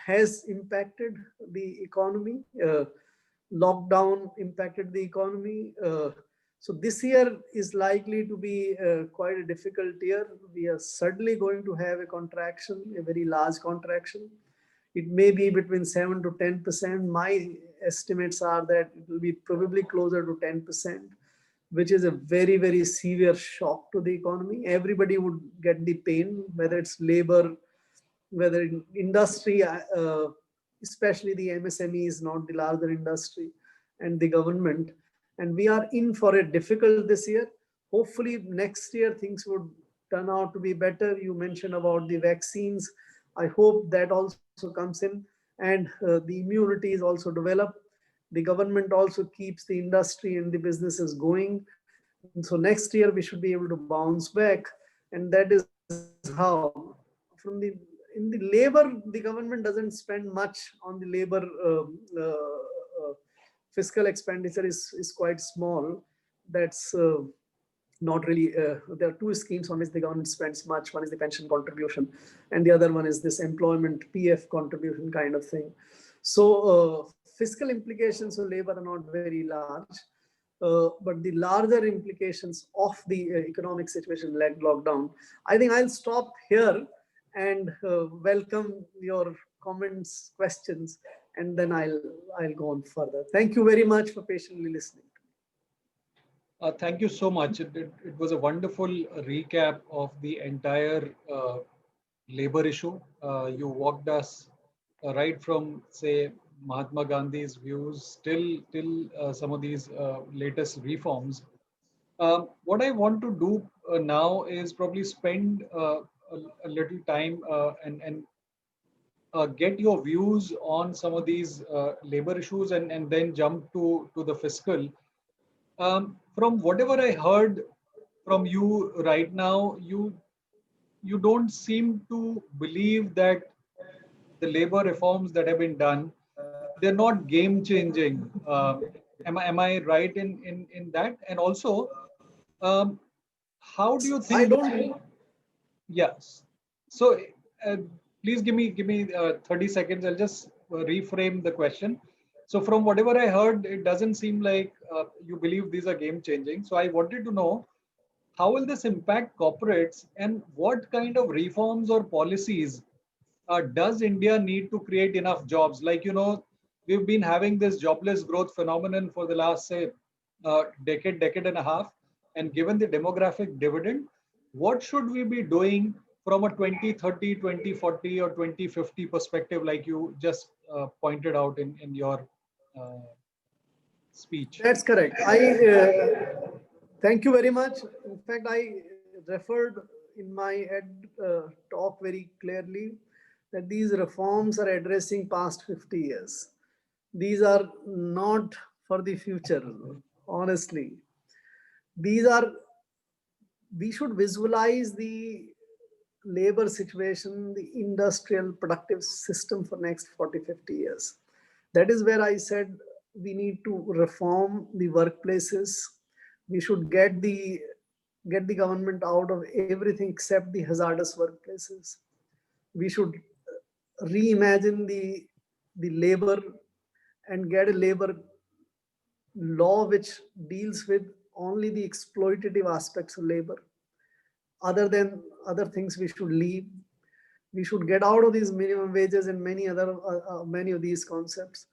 Speaker 3: has impacted the economy. Lockdown impacted the economy. So this year is likely to be quite a difficult year. We are certainly going to have a contraction, a very large contraction. It may be between 7 to 10%. My estimates are that it will be probably closer to 10%, which is a very, very severe shock to the economy. Everybody would get the pain, whether it's labor, whether in industry, especially the MSME is not the larger industry, and the government. And we are in for a difficult this year. Hopefully next year things would turn out to be better. You mentioned about the vaccines. I hope that also comes in, and the immunity is also developed. The government also keeps the industry and the businesses going. And so next year we should be able to bounce back. And that is how in the labor, the government doesn't spend much on the labor. Fiscal expenditure is quite small. That's not really, there are two schemes on which the government spends much. One is the pension contribution, and the other one is this employment PF contribution kind of thing. So fiscal implications of labor are not very large, but the larger implications of the economic situation like lockdown. I think I'll stop here and welcome your comments, questions, and then I'll go on further. Thank you very much for patiently listening.
Speaker 2: Thank you so much. It was a wonderful recap of the entire labor issue. You walked us right from, say, Mahatma Gandhi's views till some of these latest reforms. What I want to do now is probably spend a little time and get your views on some of these labor issues and then jump to the fiscal. From whatever I heard from you right now, you don't seem to believe that the labor reforms that have been done, they're not game changing. Am I right in that? And also, um, how do you
Speaker 3: I
Speaker 2: think that?
Speaker 3: don't.
Speaker 2: Yes. So uh, please give me 30 seconds. I'll just reframe the question. So from whatever I heard, it doesn't seem like you believe these are game changing. So I wanted to know, how will this impact corporates, and what kind of reforms or policies does India need to create enough jobs? Like, we've been having this jobless growth phenomenon for the last, say, decade and a half. And given the demographic dividend, what should we be doing from a 2030, 2040, or 2050 perspective, like you just pointed out in your uh, speech?
Speaker 3: That's correct. I thank you very much. In fact, I referred in my talk very clearly that these reforms are addressing past 50 years. These are not for the future, honestly. These are, we should visualize the labor situation, the industrial productive system for next 40, 50 years. That is where I said we need to reform the workplaces. We should get the government out of everything except the hazardous workplaces. We should reimagine the labor and get a labor law which deals with only the exploitative aspects of labor. Other than other things, we should leave. We should get out of these minimum wages and many of these concepts.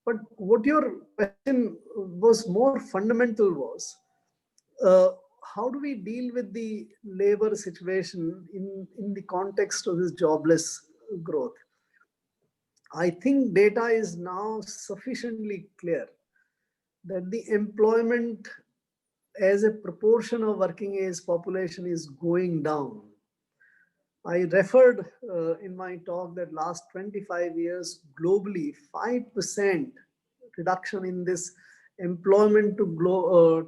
Speaker 3: But what your question was more fundamental was, uh, how do we deal with the labor situation in the context of this jobless growth? I think data is now sufficiently clear that the employment as a proportion of working age population is going down. I referred in my talk that last 25 years globally, 5% reduction in this employment to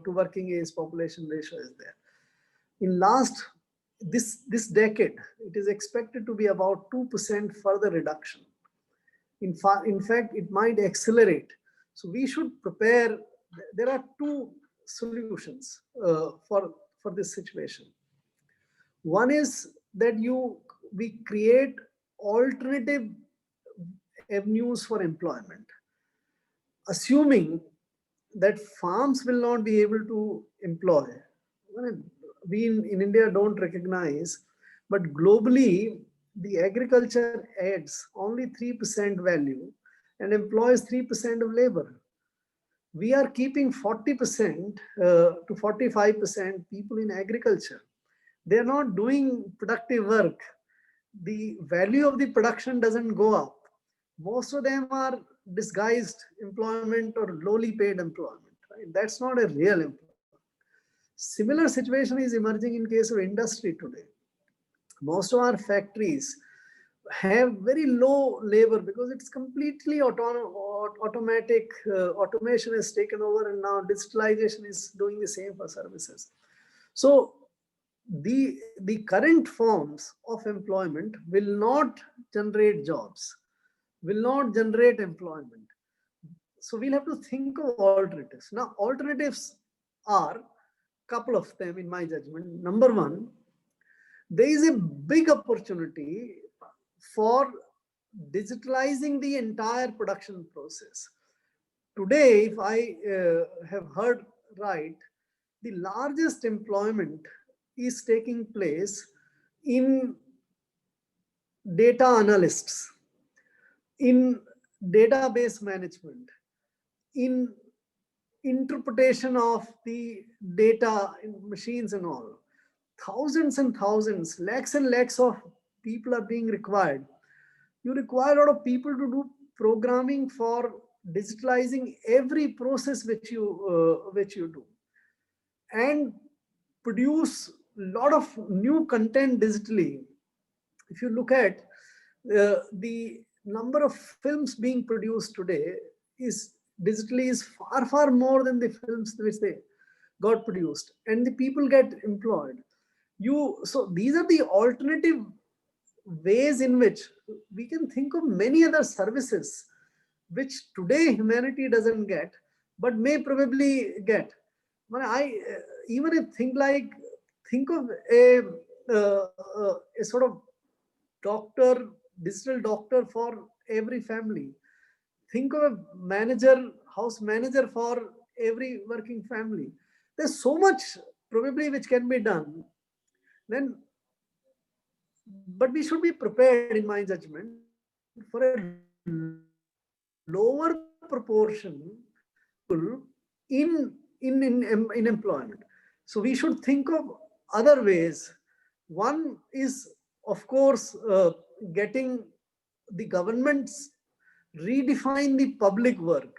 Speaker 3: working age population ratio is there. In last this decade, it is expected to be about 2% further reduction. In fact, it might accelerate. So we should prepare. There are two solutions for this situation. One is that we create alternative avenues for employment, assuming that farms will not be able to employ. We in India don't recognize, but globally, the agriculture adds only 3% value and employs 3% of labor. We are keeping 40% to 45% people in agriculture. They are not doing productive work. The value of the production doesn't go up. Most of them are disguised employment or lowly paid employment. Right? That's not a real employment. Similar situation is emerging in case of industry today. Most of our factories have very low labor because it's completely automatic. Automation has taken over, and now digitalization is doing the same for services. So the current forms of employment will not generate jobs, will not generate employment. So we'll have to think of alternatives. Now, alternatives are couple of them in my judgment. Number one, there is a big opportunity for digitalizing the entire production process. Today, if I have heard right, the largest employment is taking place in data analysts, in database management, in interpretation of the data in machines and all. Thousands and thousands, lakhs and lakhs of people are being required. You require a lot of people to do programming for digitalizing every process which you do, and produce a lot of new content digitally. If you look at the number of films being produced today is digitally is far more than the films which got produced and the people get employed. So these are the alternative ways in which we can think of many other services which today humanity doesn't get, but may probably get. But even if think of a sort of doctor, digital doctor for every family. Think of a manager, house manager for every working family. There's so much probably which can be done. Then, but we should be prepared, in my judgment, for a lower proportion in employment. So we should think of other ways. One is, of course, getting the governments redefine the public work.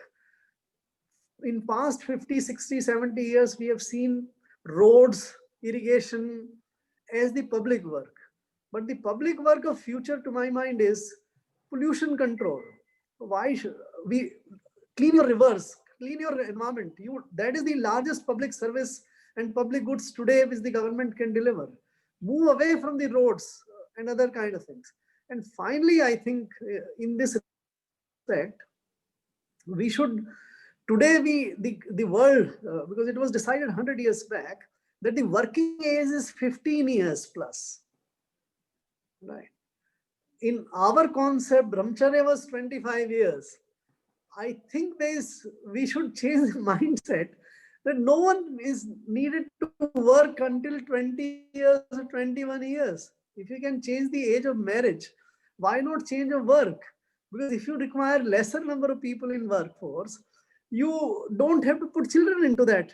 Speaker 3: In past 50, 60, 70 years, we have seen roads, irrigation as the public work. But the public work of future, to my mind, is pollution control. Why should we clean your rivers, clean your environment? That is the largest public service and public goods today which the government can deliver. Move away from the roads and other kind of things. And finally, I think in this respect, we should today the world, because it was decided 100 years back that the working age is 15 years plus, right? In our concept, brahmacharya was 25 years. I think we should change the mindset that no one is needed to work until 20 years or 21 years. If you can change the age of marriage, why not change of work? Because if you require lesser number of people in workforce, you don't have to put children into that.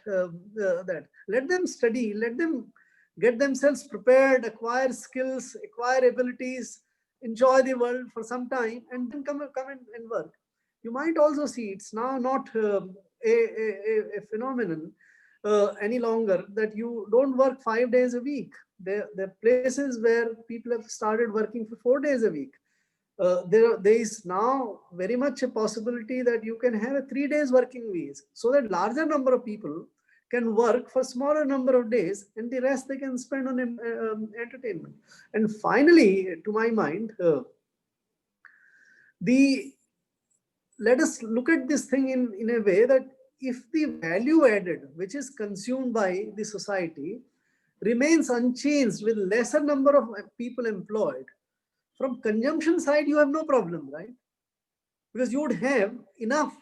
Speaker 3: Let them study, let them get themselves prepared, acquire skills, acquire abilities, enjoy the world for some time, and then come and work. You might also see it's now not a phenomenon any longer that you don't work 5 days a week. There are places where people have started working for 4 days a week. There is now very much a possibility that you can have a 3 days working weeks, so that larger number of people can work for smaller number of days and the rest they can spend on entertainment. And finally, to my mind, let us look at this thing in a way that if the value added, which is consumed by the society, remains unchanged with lesser number of people employed, from consumption side, you have no problem, right? Because you would have enough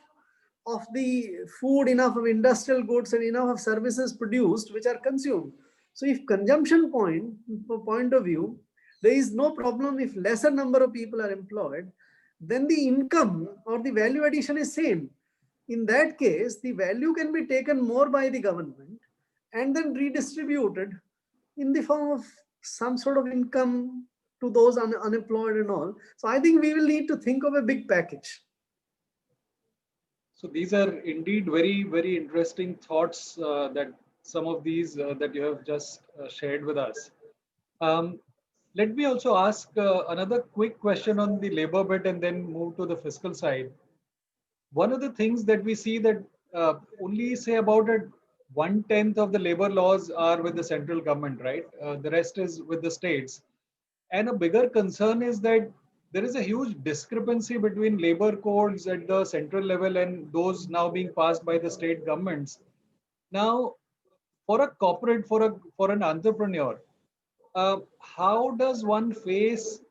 Speaker 3: of the food, enough of industrial goods, and enough of services produced which are consumed. So if consumption point of view, there is no problem if lesser number of people are employed, then the income or the value addition is same. In that case, the value can be taken more by the government and then redistributed in the form of some sort of income to those unemployed and all. So I think we will need to think of a big package.
Speaker 2: So these are indeed very, very interesting thoughts that some of these that you have just shared with us. Let me also ask another quick question on the labor bit and then move to the fiscal side. One of the things that we see that only say about 1/10 of the labor laws are with the central government, right? The rest is with the states. And a bigger concern is that there is a huge discrepancy between labor codes at the central level and those now being passed by the state governments. Now, for a corporate, for an entrepreneur, how does one face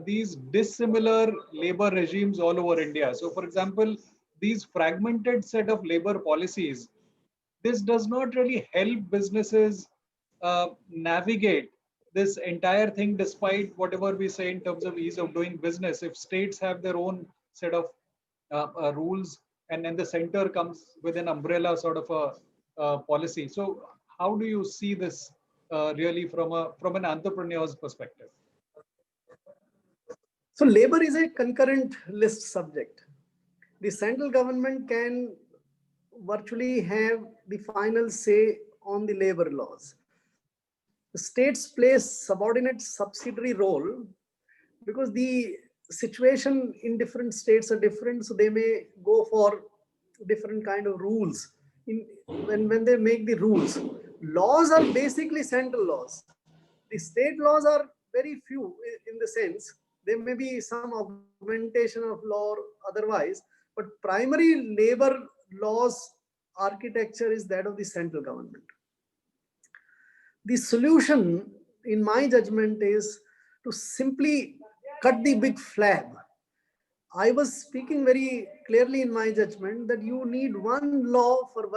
Speaker 2: these dissimilar labor regimes all over India? So, for example, these fragmented set of labor policies, this does not really help businesses navigate this entire thing, despite whatever we say in terms of ease of doing business. If states have their own set of rules and then the center comes with an umbrella sort of a policy. So how do you see this really from an entrepreneur's perspective?
Speaker 3: So labor is a concurrent list subject. The central government can virtually have the final say on the labor laws. The states play subordinate subsidiary role because the situation in different states are different, so they may go for different kind of rules when they make the rules. Laws are basically central laws. The state laws are very few in the sense there may be some augmentation of law or otherwise, but primary labor laws architecture is that of the central government. The solution, in my judgment, is to simply cut the big flab. I was speaking very clearly in my judgment that you need one law for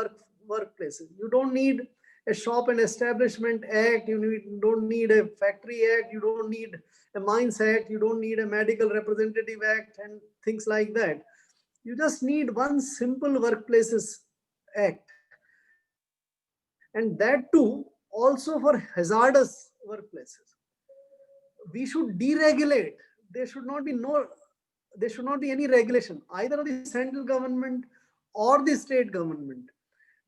Speaker 3: workplaces. You don't need a shop and establishment act. Don't need a factory act. You don't need a mines act. You don't need a medical representative act and things like that. You just need one simple workplaces act. And that too also for hazardous workplaces. We should deregulate. There should not be any regulation either of the central government or the state government.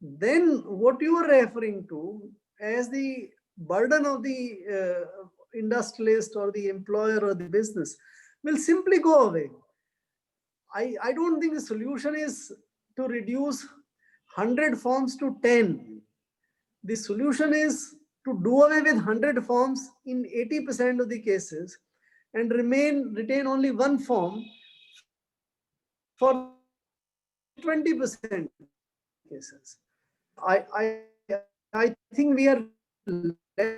Speaker 3: Then what you are referring to as the burden of the industrialist or the employer or the business will simply go away. I don't think the solution is to reduce 100 forms to 10. The solution is to do away with 100 forms in 80% of the cases and retain only one form for 20% cases. I think we are less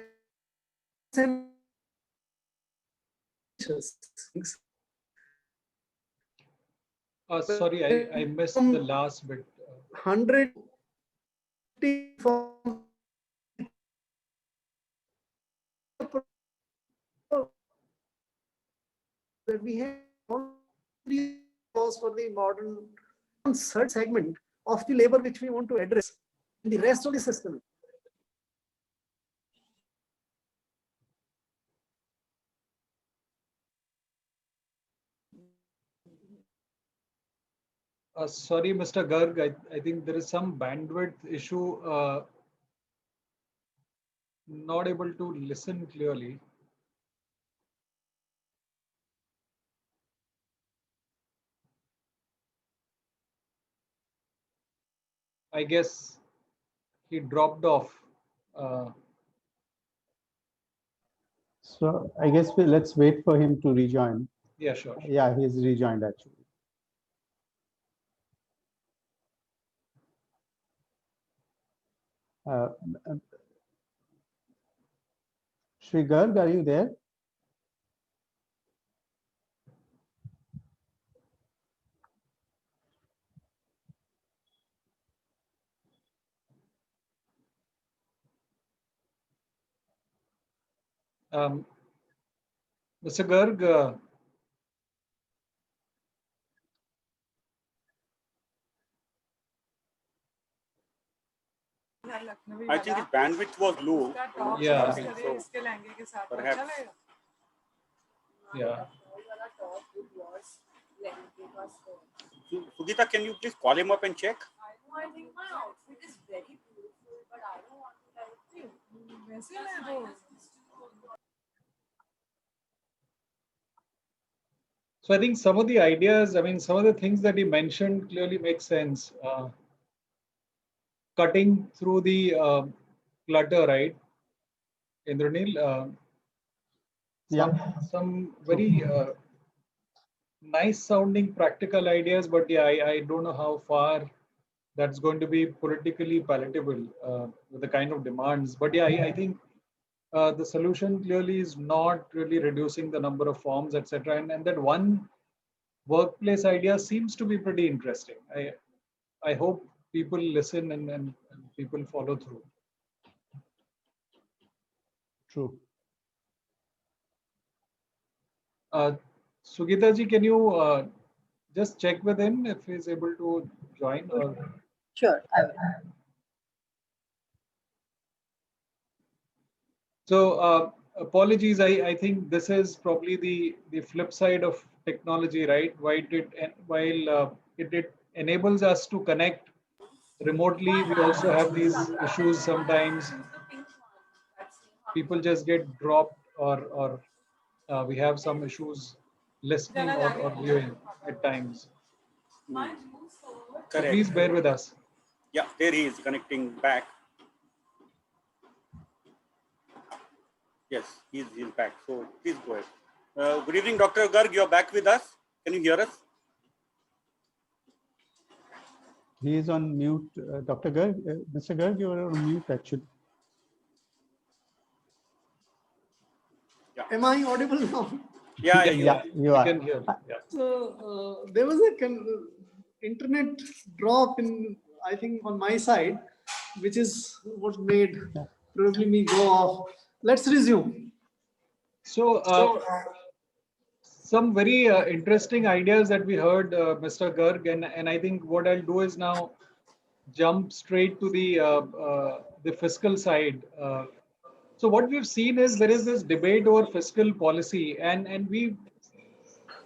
Speaker 3: ambitious.
Speaker 2: Sorry, I missed the last bit.
Speaker 3: 100 forms that we have laws for the modern certain segment of the labor which we want to address in the rest of the system.
Speaker 2: Sorry, Mr. Garg, I think there is some bandwidth issue. Not able to listen clearly. I guess he dropped off.
Speaker 4: So I guess let's wait for him to rejoin.
Speaker 2: Yeah, sure.
Speaker 4: Yeah, he's rejoined actually. Shri Garg, are you there?
Speaker 2: Mr. Garg,
Speaker 1: I think his bandwidth was low.
Speaker 2: Yeah.
Speaker 1: So perhaps.
Speaker 2: Yeah.
Speaker 1: Sugita, can you please call him up and check?
Speaker 5: I think my outfit is very beautiful, but I don't want to like
Speaker 2: So I think some of the ideas, I mean, some of the things that he mentioned clearly make sense. Cutting through the clutter, right? Indranil, some very nice sounding practical ideas, but yeah, I don't know how far that's going to be politically palatable with the kind of demands. But yeah, I think the solution clearly is not really reducing the number of forms, etc. And that one workplace idea seems to be pretty interesting. I hope people listen and people follow through.
Speaker 4: True.
Speaker 2: Sugita ji, can you just check with him if he's able to join? Or...
Speaker 5: Sure, I will.
Speaker 2: So apologies, I think this is probably the flip side of technology, right? While it enables us to connect remotely, we also have these issues sometimes. People just get dropped or we have some issues listening or viewing at times.
Speaker 1: Correct.
Speaker 2: So please bear with us.
Speaker 1: Yeah, there he is connecting back. Yes, he's back. So please go ahead. Good evening, Dr. Garg. You're back with us. Can you hear us?
Speaker 4: He is on mute. Dr. Garg, Mr. Garg, you are on mute actually.
Speaker 3: Am I audible now?
Speaker 1: Yeah,
Speaker 4: Yeah, you
Speaker 2: You
Speaker 4: are.
Speaker 2: can hear. Yeah.
Speaker 3: So there was a internet drop in, I think, on my side, which is what made probably me go off. Let's resume.
Speaker 2: So, some very interesting ideas that we heard, Mr. Garg, and I think what I'll do is now jump straight to the fiscal side. So what we've seen is there is this debate over fiscal policy, and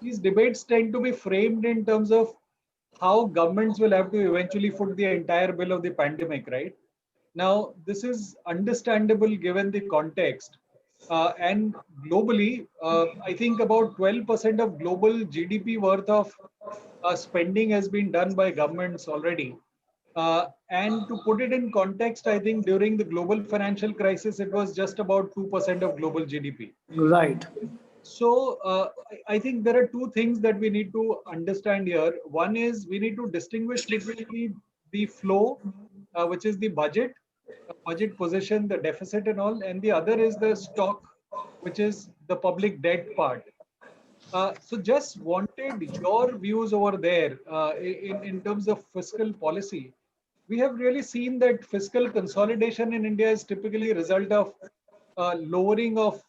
Speaker 2: these debates tend to be framed in terms of how governments will have to eventually foot the entire bill of the pandemic, right? Now, this is understandable given the context. And globally, I think about 12% of global GDP worth of spending has been done by governments already. And to put it in context, I think during the global financial crisis, it was just about 2% of global GDP.
Speaker 3: Right.
Speaker 2: So I think there are two things that we need to understand here. One is we need to distinguish between the flow, which is the budget position, the deficit and all, and the other is the stock, which is the public debt part. So just wanted your views over there in terms of fiscal policy. We have really seen that fiscal consolidation in India is typically a result of lowering of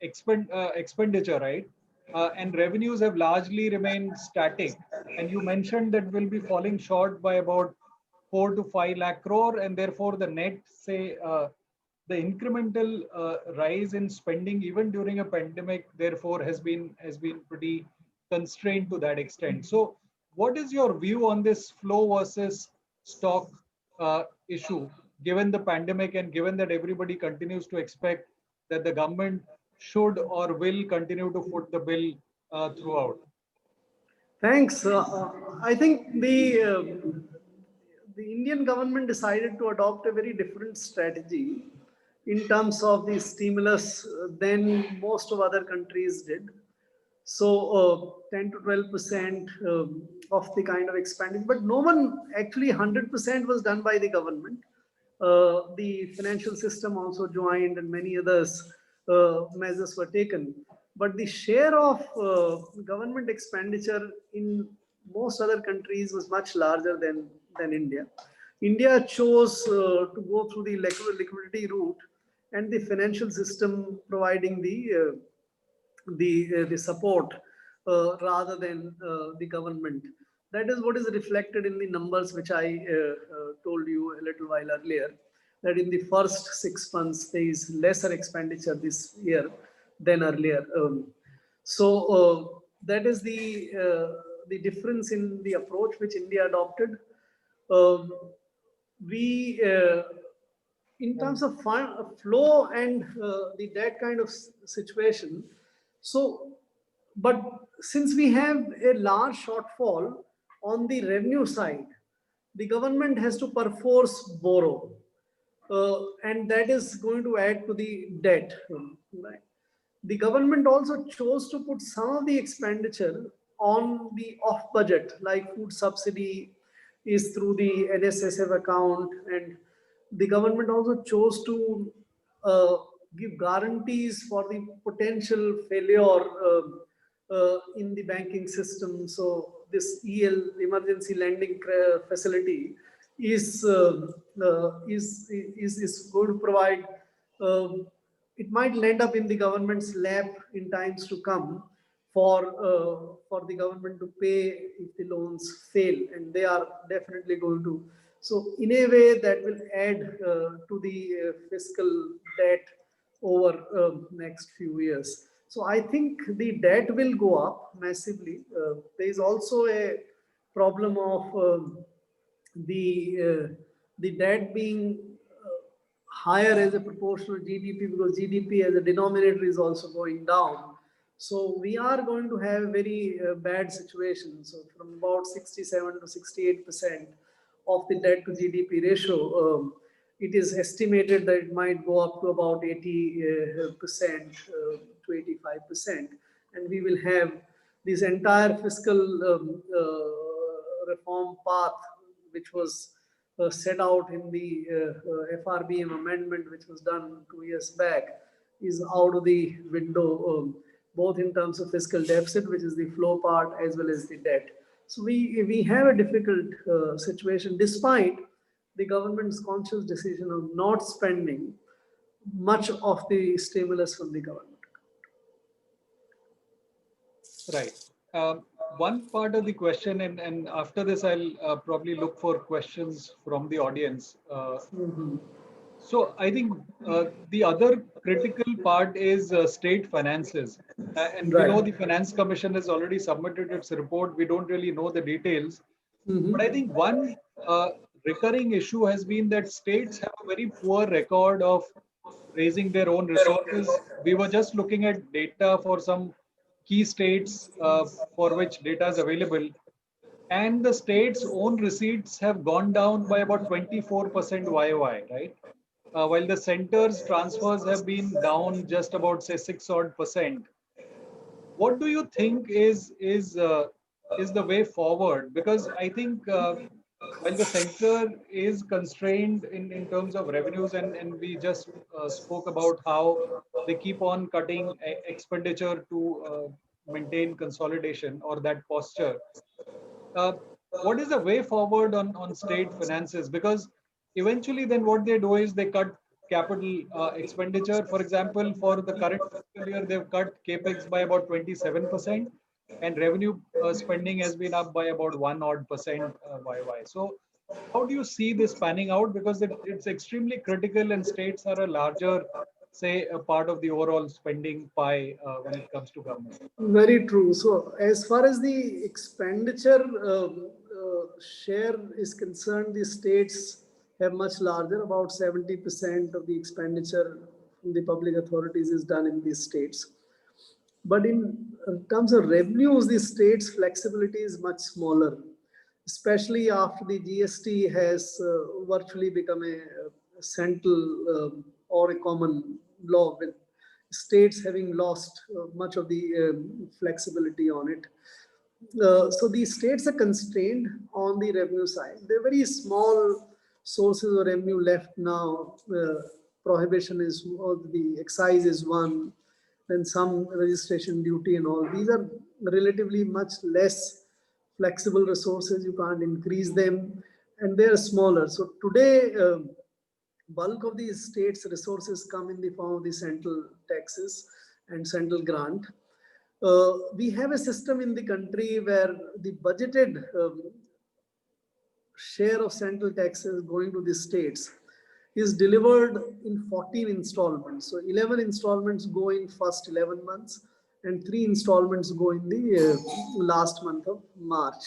Speaker 2: expenditure, right? And revenues have largely remained static. And you mentioned that we'll be falling short by about 4 to 5 lakh crore, and therefore the net, say, the incremental rise in spending even during a pandemic therefore has been pretty constrained to that extent. So what is your view on this flow versus stock issue given the pandemic and given that everybody continues to expect that the government should or will continue to foot the bill throughout?
Speaker 3: Thanks. I think the Indian government decided to adopt a very different strategy in terms of the stimulus than most of other countries did. So 10 to 12% of the kind of expenditure, but no one actually 100% was done by the government. The financial system also joined, and many others measures were taken. But the share of government expenditure in most other countries was much larger than India. India chose to go through the liquidity route, and the financial system providing the support rather than the government. That is what is reflected in the numbers which I told you a little while earlier, that in the first 6 months there is lesser expenditure this year than earlier. So that is the difference in the approach which India adopted. We in terms of flow and that kind of situation. So, but since we have a large shortfall on the revenue side, the government has to perforce borrow, and that is going to add to the debt. Right? The government also chose to put some of the expenditure on the off budget, like food subsidy is through the NSSF account, and the government also chose to give guarantees for the potential failure in the banking system. So this EL, emergency lending facility, is going to provide. It might land up in the government's lap in times to come for the government to pay if the loans fail, and they are definitely going to. So in a way that will add to the fiscal debt over next few years. So I think the debt will go up massively. There is also a problem of the debt being higher as a proportion of GDP, because GDP as a denominator is also going down. So we are going to have very bad situation. So from about 67 to 68% of the debt to GDP ratio, it is estimated that it might go up to about 80% to 85%. And we will have this entire fiscal reform path, which was set out in the FRBM amendment, which was done 2 years back, is out of the window, both in terms of fiscal deficit, which is the flow part, as well as the debt. So we have a difficult situation, despite the government's conscious decision of not spending much of the stimulus from the government.
Speaker 2: Right. One part of the question, and after this, I'll probably look for questions from the audience. So I think the other critical part is state finances. And we know the Finance Commission has already submitted its report. We don't really know the details. But I think one recurring issue has been that states have a very poor record of raising their own resources. We were just looking at data for some key states for which data is available. And the state's own receipts have gone down by about 24% YOY, right? While the center's transfers have been down just about, say, 6% odd. What do you think is the way forward? Because I think while the center is constrained in terms of revenues, and we just spoke about how they keep on cutting expenditure to maintain consolidation or that posture. What is the way forward on state finances? Because eventually then what they do is they cut capital expenditure. For example, for the current fiscal year, they've cut capex by about 27%, and revenue spending has been up by about 1% odd YY. So how do you see this panning out? Because it's extremely critical, and states are a larger, say, a part of the overall spending pie when it comes to government.
Speaker 3: Very true. So as far as the expenditure share is concerned, the states have much larger, about 70% of the expenditure from the public authorities is done in these states. But in terms of revenues, the state's flexibility is much smaller, especially after the GST has virtually become a central or a common law, with states having lost much of the flexibility on it. So these states are constrained on the revenue side. They're very small sources of revenue left now. Prohibition is, or the excise is one, then some registration duty and all. These are relatively much less flexible resources. You can't increase them, and they're smaller. So today, bulk of these states' resources come in the form of the central taxes and central grant. We have a system in the country where the budgeted share of central taxes going to the states is delivered in 14 installments. So 11 installments go in first 11 months, and 3 installments go in the last month of March.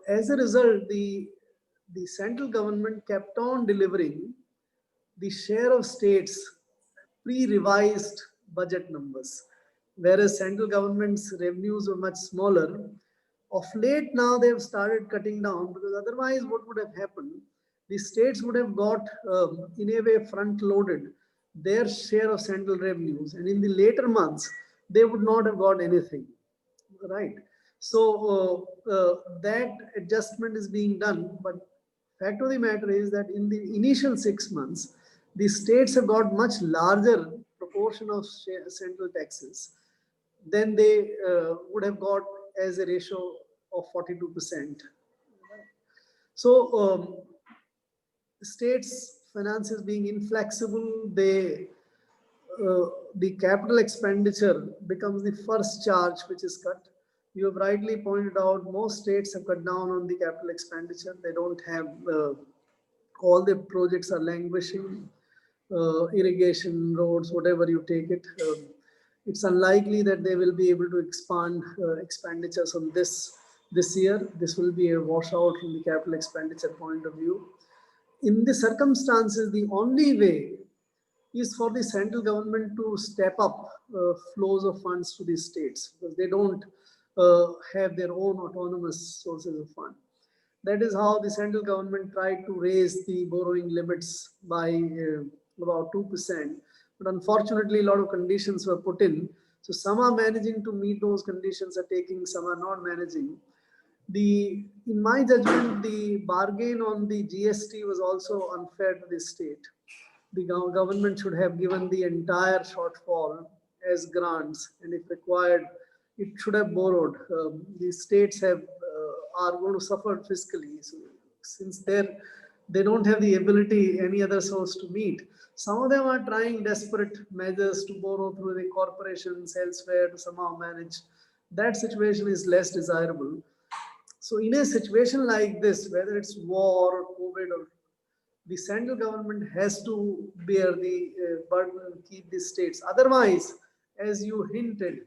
Speaker 3: As a result, the central government kept on delivering the share of states pre-revised budget numbers, whereas central government's revenues were much smaller. Of late now they have started cutting down, because otherwise what would have happened, the states would have got in a way front-loaded their share of central revenues, and in the later months they would not have got anything, right? So that adjustment is being done, but fact of the matter is that in the initial 6 months, the states have got much larger proportion of central taxes than they would have got as a ratio of 42%. So states' finances being inflexible, the capital expenditure becomes the first charge which is cut. You have rightly pointed out, most states have cut down on the capital expenditure. They don't have, all the projects are languishing, irrigation, roads, whatever you take it. It's unlikely that they will be able to expand expenditures on this year. This will be a washout from the capital expenditure point of view. In the circumstances, the only way is for the central government to step up flows of funds to the states, because they don't have their own autonomous sources of fund. That is how the central government tried to raise the borrowing limits by about 2%. But unfortunately, a lot of conditions were put in. So some are managing to meet those conditions, are taking, some are not managing. In my judgment, the bargain on the GST was also unfair to the state. The government should have given the entire shortfall as grants, and if required, it should have borrowed. The states are going to suffer fiscally, so since they don't have the ability, any other source to meet. Some of them are trying desperate measures to borrow through the corporations elsewhere to somehow manage. That situation is less desirable. So in a situation like this, whether it's war or COVID, or the central government has to bear the burden and keep the states. Otherwise, as you hinted,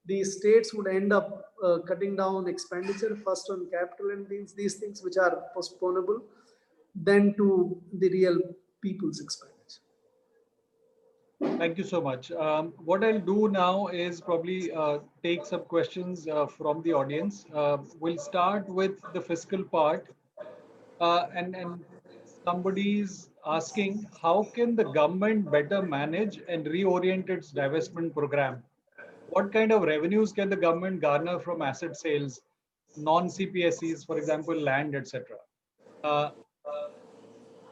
Speaker 3: the states would end up cutting down expenditure first on capital and these things which are postponable, then to the real people's expenditure.
Speaker 2: Thank you so much. What I'll do now is probably take some questions from the audience. We'll start with the fiscal part. And somebody's asking, how can the government better manage and reorient its divestment program? What kind of revenues can the government garner from asset sales, non-CPSEs, for example, land, etc.?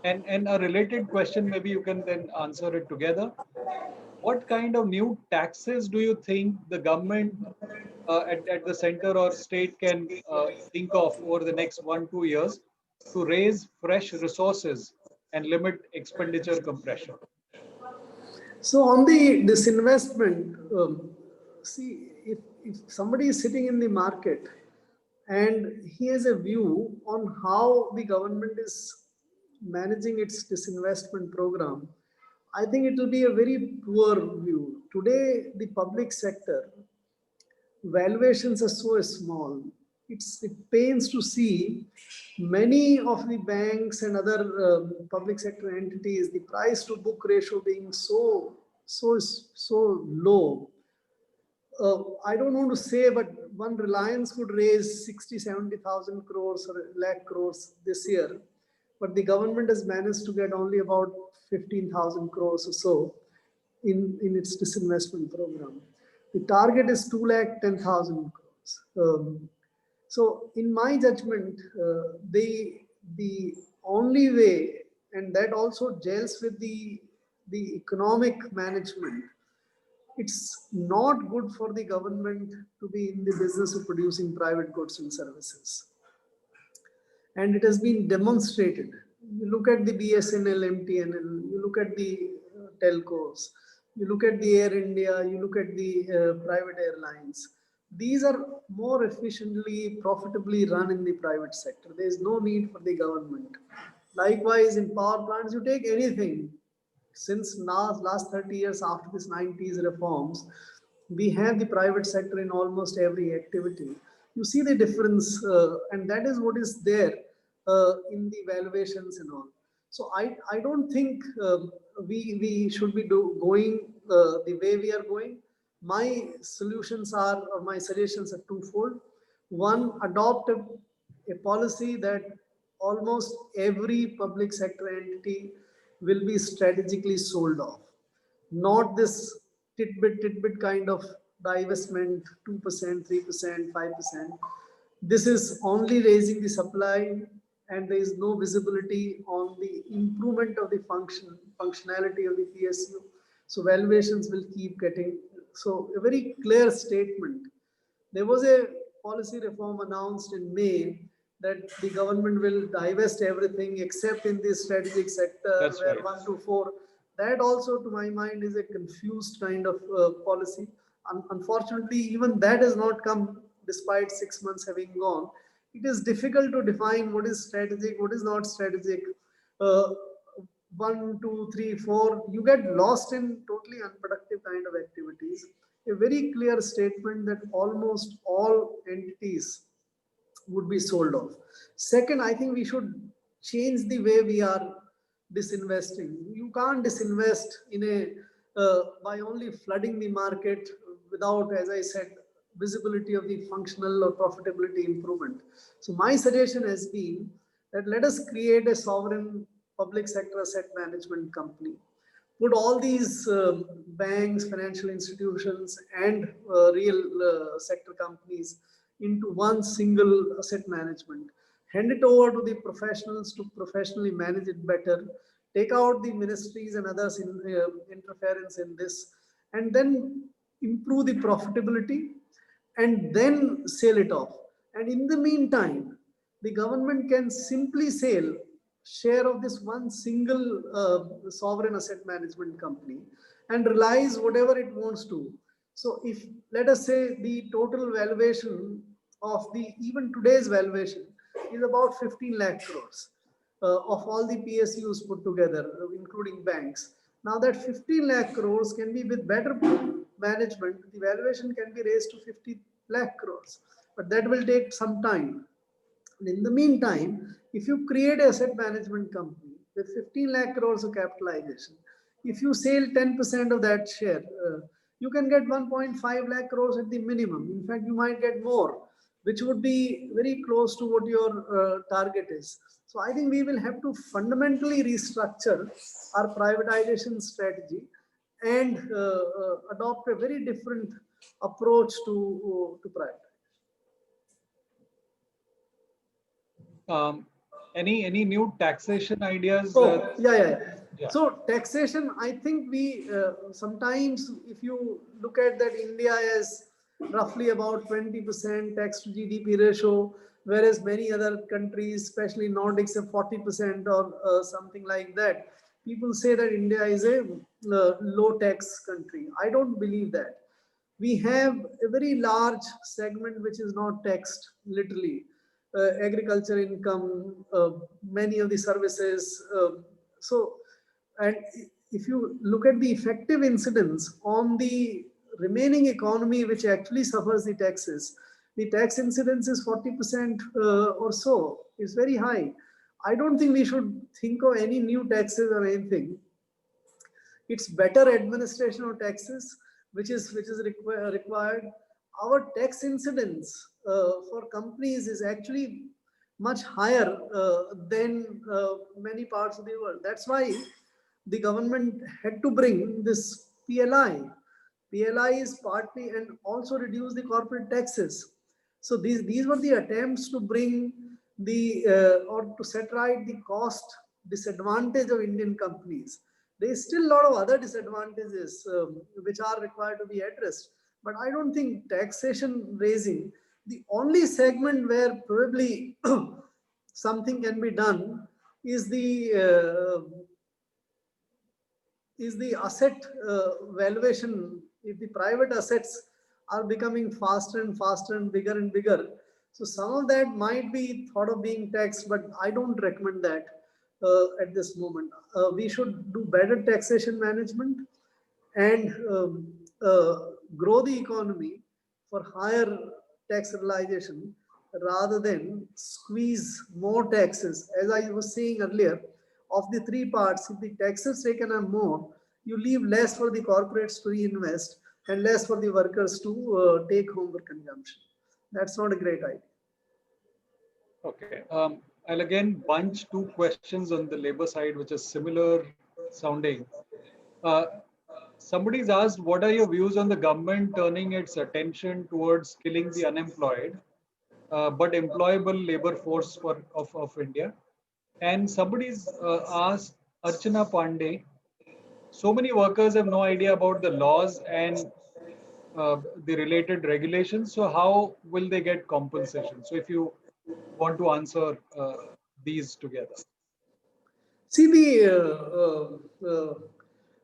Speaker 2: And a related question, maybe you can then answer it together. What kind of new taxes do you think the government at the center or state can think of over the next 1-2 years to raise fresh resources and limit expenditure compression?
Speaker 3: So on the disinvestment, see, if somebody is sitting in the market and he has a view on how the government is managing its disinvestment program, I think it will be a very poor view. Today, the public sector valuations are so small. It pains to see many of the banks and other public sector entities, the price to book ratio being so low. I don't want to say, but one Reliance could raise 60-70,000 crores or lakh crores this year, but the government has managed to get only about 15,000 crores or so in its disinvestment program. The target is 210,000 crores. So in my judgment, the only way, and that also gels with the economic management, it's not good for the government to be in the business of producing private goods and services. And it has been demonstrated. You look at the BSNL, MTNL, you look at the telcos, you look at the Air India, you look at the private airlines. These are more efficiently, profitably run in the private sector. There is no need for the government. Likewise, in power plants, you take anything. Since last 30 years after this 90s reforms, we have the private sector in almost every activity. You see the difference, and that is what is there in the valuations and all. So I don't think we should be going the way we are going. My solutions are, or my suggestions are twofold. One, adopt a policy that almost every public sector entity will be strategically sold off. Not this tidbit kind of divestment, 2%, 3%, 5%. This is only raising the supply, and there is no visibility on the improvement of the functionality of the PSU. So valuations will keep getting, so a very clear statement. There was a policy reform announced in May that the government will divest everything except in the strategic sector.
Speaker 2: That's
Speaker 3: where
Speaker 2: right.
Speaker 3: 1 to 4. That also, to my mind, is a confused kind of policy. Unfortunately, even that has not come despite 6 months having gone. It is difficult to define what is strategic, what is not strategic. 1, 2, 3, 4, you get lost in totally unproductive kind of activities. A very clear statement that almost all entities would be sold off. Second, I think we should change the way we are disinvesting. You can't disinvest in by only flooding the market without, as I said, visibility of the functional or profitability improvement. So my suggestion has been that let us create a sovereign public sector asset management company. Put all these banks, financial institutions, and real sector companies into one single asset management. Hand it over to the professionals to professionally manage it better. Take out the ministries and others in interference in this, and then improve the profitability, and then sell it off. And in the meantime, the government can simply sell share of this one single sovereign asset management company and realize whatever it wants to. So if, let us say, the total valuation of the, even today's valuation is about 15 lakh crores of all the PSUs put together, including banks. Now that 15 lakh crores can be, with better management, the valuation can be raised to 50 lakh crores, but that will take some time. And in the meantime, if you create an asset management company with 15 lakh crores of capitalization, if you sell 10% of that share, you can get 1.5 lakh crores at the minimum. In fact, you might get more, which would be very close to what your target is. So I think we will have to fundamentally restructure our privatization strategy and adopt a very different approach to private.
Speaker 2: Any new taxation ideas?
Speaker 3: Oh, yeah.
Speaker 2: Yeah.
Speaker 3: So taxation, I think we sometimes, if you look at that, India is roughly about 20% tax to GDP ratio, whereas many other countries, especially Nordics, have 40% or something like that. People say that India is a low tax country. I don't believe that. We have a very large segment which is not taxed, literally. Agriculture income, many of the services. And if you look at the effective incidence on the remaining economy, which actually suffers the taxes, the tax incidence is 40% or so. It's very high. I don't think we should think of any new taxes or anything. It's better administration of taxes, which is required. Our tax incidence for companies is actually much higher than many parts of the world. That's why the government had to bring this PLI. PLI is partly, and also reduce the corporate taxes. So these were the attempts to bring the or to set right the cost disadvantage of Indian companies. There is still a lot of other disadvantages which are required to be addressed. But I don't think taxation raising, the only segment where probably something can be done is the asset valuation. If the private assets are becoming faster and faster and bigger, so some of that might be thought of being taxed, but I don't recommend that at this moment. We should do better taxation management and grow the economy for higher tax realization rather than squeeze more taxes. As I was saying earlier, of the three parts, if the taxes taken are more, you leave less for the corporates to reinvest and less for the workers to take home for consumption. That's not a great idea.
Speaker 2: Okay. I'll again bunch two questions on the labor side, which is similar sounding. Somebody's asked, what are your views on the government turning its attention towards killing the unemployed, but employable labor force of India? And somebody's asked, Archana Pandey, so many workers have no idea about the laws and the related regulations. So how will they get compensation? So if you want to answer these together.
Speaker 3: See,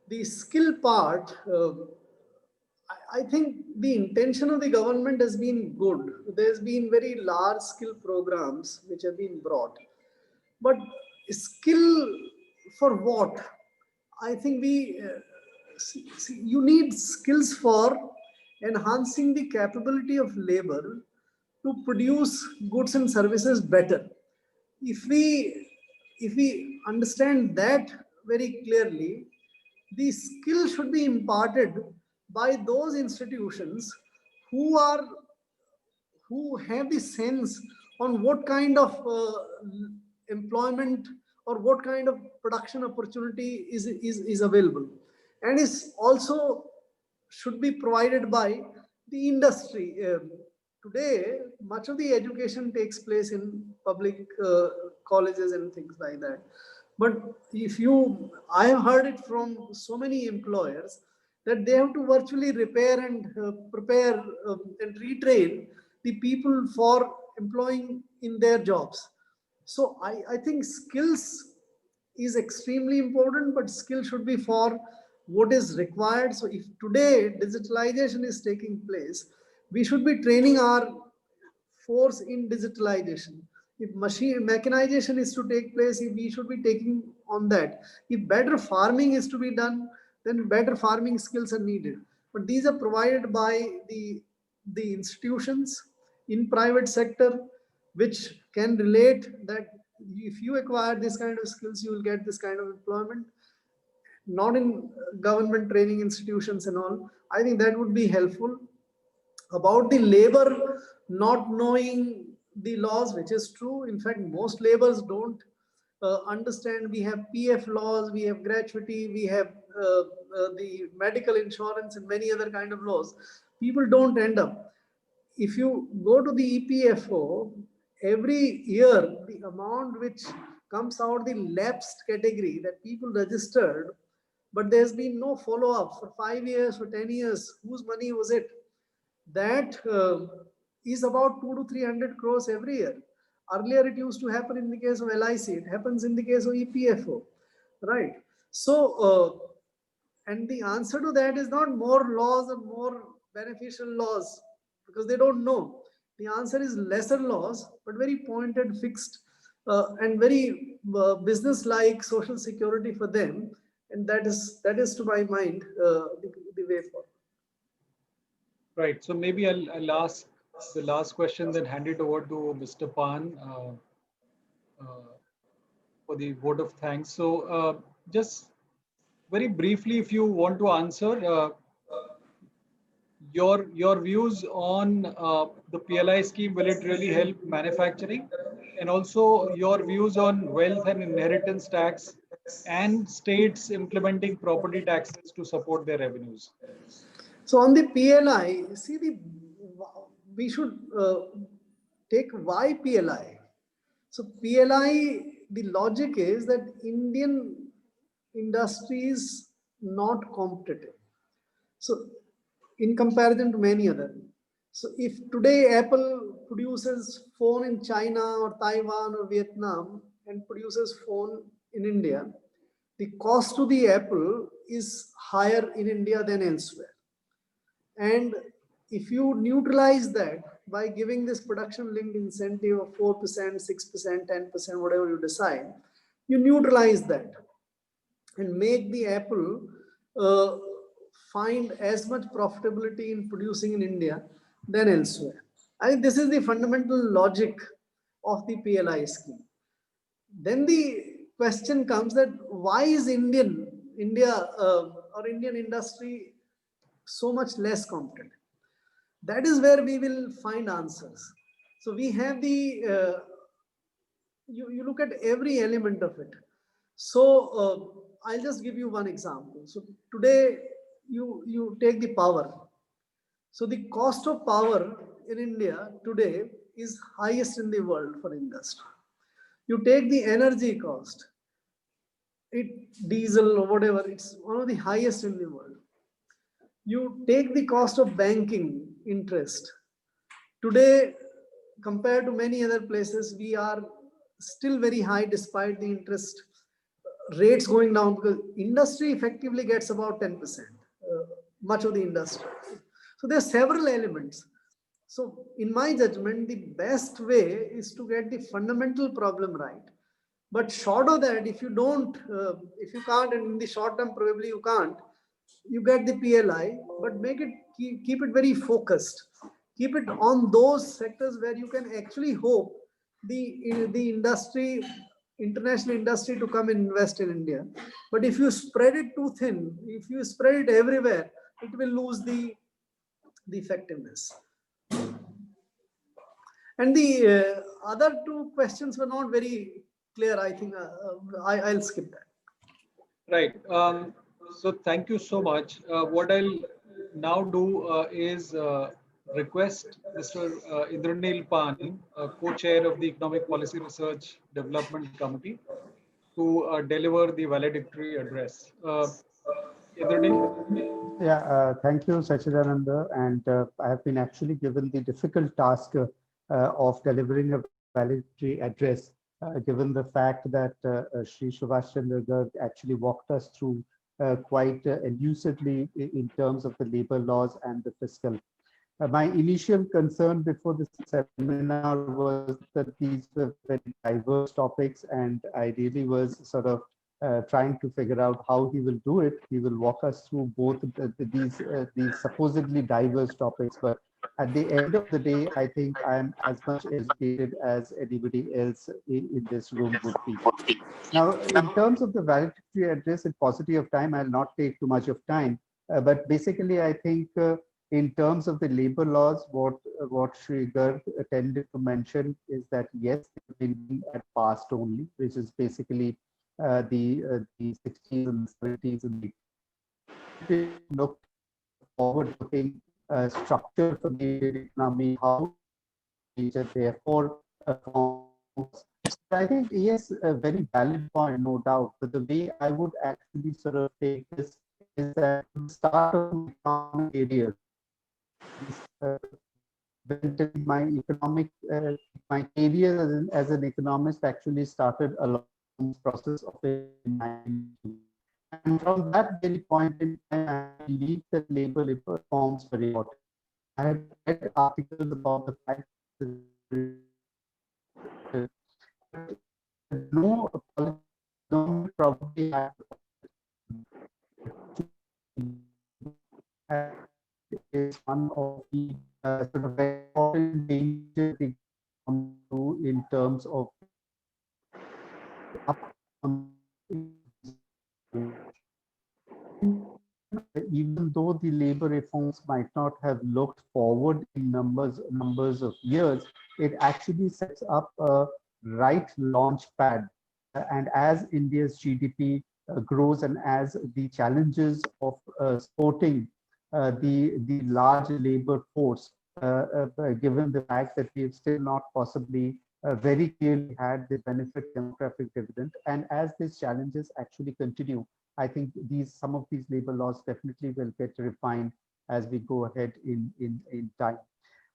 Speaker 3: the skill part, I think the intention of the government has been good. There's been very large skill programs which have been brought. But skill for what? I think you need skills for enhancing the capability of labor to produce goods and services better. If we understand that very clearly, the skill should be imparted by those institutions who are who have the sense on what kind of employment or what kind of production opportunity is available, and is also should be provided by the industry. Today, much of the education takes place in public colleges and things like that. But I have heard it from so many employers that they have to virtually repair and prepare and retrain the people for employing in their jobs. So I think skills is extremely important, but skill should be for what is required. So if today digitalization is taking place, we should be training our force in digitalization. If mechanization is to take place, we should be taking on that. If better farming is to be done, then better farming skills are needed. But these are provided by the institutions in private sector, which can relate that if you acquire this kind of skills, you will get this kind of employment, not in government training institutions and all. I think that would be helpful. About the labor not knowing the laws, which is true. In fact, most laborers don't understand. We have PF laws, we have gratuity, we have the medical insurance and many other kind of laws. People don't end up. If you go to the EPFO, every year the amount which comes out the lapsed category that people registered, but there's been no follow-up for 5 years, for 10 years, whose money was it? That is about 200 to 300 crores every year. Earlier, it used to happen in the case of LIC. It happens in the case of EPFO, right? So, and the answer to that is not more laws or more beneficial laws, because they don't know. The answer is lesser laws, but very pointed, fixed, and very business-like social security for them. And that is to my mind the way forward.
Speaker 2: Right. So maybe I'll ask the last question, then hand it over to Mr. Pan for the vote of thanks. So just very briefly, if you want to answer, your views on the PLI scheme, will it really help manufacturing? And also your views on wealth and inheritance tax and states implementing property taxes to support their revenues.
Speaker 3: So on the PLI, see, we should take why PLI. So PLI, the logic is that Indian industry is not competitive. So in comparison to many other. So if today Apple produces phone in China or Taiwan or Vietnam and produces phone in India, the cost to the Apple is higher in India than elsewhere. And if you neutralize that by giving this production linked incentive of 4%, 6%, 10%, whatever you decide, you neutralize that and make the Apple find as much profitability in producing in India than elsewhere. I think this is the fundamental logic of the PLI scheme. Then the question comes that why is India or Indian industry so much less competitive? That is where we will find answers. So we have the, you look at every element of it. So I'll just give you one example. So today you take the power. So the cost of power in India today is highest in the world for industry. You take the energy cost, diesel or whatever, it's one of the highest in the world. You take the cost of banking interest. Today, compared to many other places, we are still very high despite the interest rates going down, because industry effectively gets about 10%, much of the industry. So there are several elements. So in my judgment, the best way is to get the fundamental problem right. But short of that, if you don't, if you can't, and in the short term probably you can't, you get the PLI, but make it, keep it very focused. Keep it on those sectors where you can actually hope the industry, international industry to come and invest in India. But if you spread it too thin, if you spread it everywhere, it will lose the effectiveness. And the other two questions were not very clear. I think I'll skip that.
Speaker 2: Right. So thank you so much. What I'll now do is request Mr. Indranil Pan, co-chair of the Economic Policy Research Development Committee, to deliver the valedictory address. Indranil?
Speaker 4: Yeah, thank you, Sachidananda. And I have been actually given the difficult task of delivering a valedictory address, given the fact that Shri Subhash Chandra Garg actually walked us through quite elusively in terms of the labor laws and the fiscal. My initial concern before the seminar was that these were very diverse topics, and I really was sort of trying to figure out how he will do it. He will walk us through both these supposedly diverse topics, but at the end of the day, I think I am as much educated as anybody else in this room would be. Now, in terms of the valedictory address and paucity of time, I'll not take too much of time, but basically, I think in terms of the labor laws, what Shri Garg tended to mention is that yes, they've been at past only, which is basically the 60s and 70s and the look forward-looking structure for the Indian economy, how therefore I think yes, a very valid point, no doubt. But the way I would actually sort of take this is that the start of economic areas, uh, my economic my career as an economist actually started along this process of it. And from that very point in time, I believe that labor reforms very important. I have read articles about the fact that no government probably have is one of the sort of important dangers they come to in terms of even though the labor reforms might not have looked forward in numbers of years, it actually sets up a right launch pad. And as India's GDP grows and as the challenges of supporting the large labor force, given the fact that we've still not possibly very clearly had the benefit demographic dividend, and as these challenges actually continue, I think some of these labor laws definitely will get refined as we go ahead in time.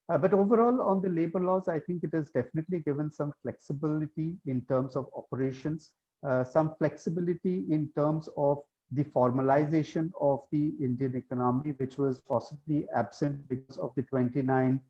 Speaker 4: But overall, on the labor laws, I think it has definitely given some flexibility in terms of operations, some flexibility in terms of the formalization of the Indian economy, which was possibly absent because of the 29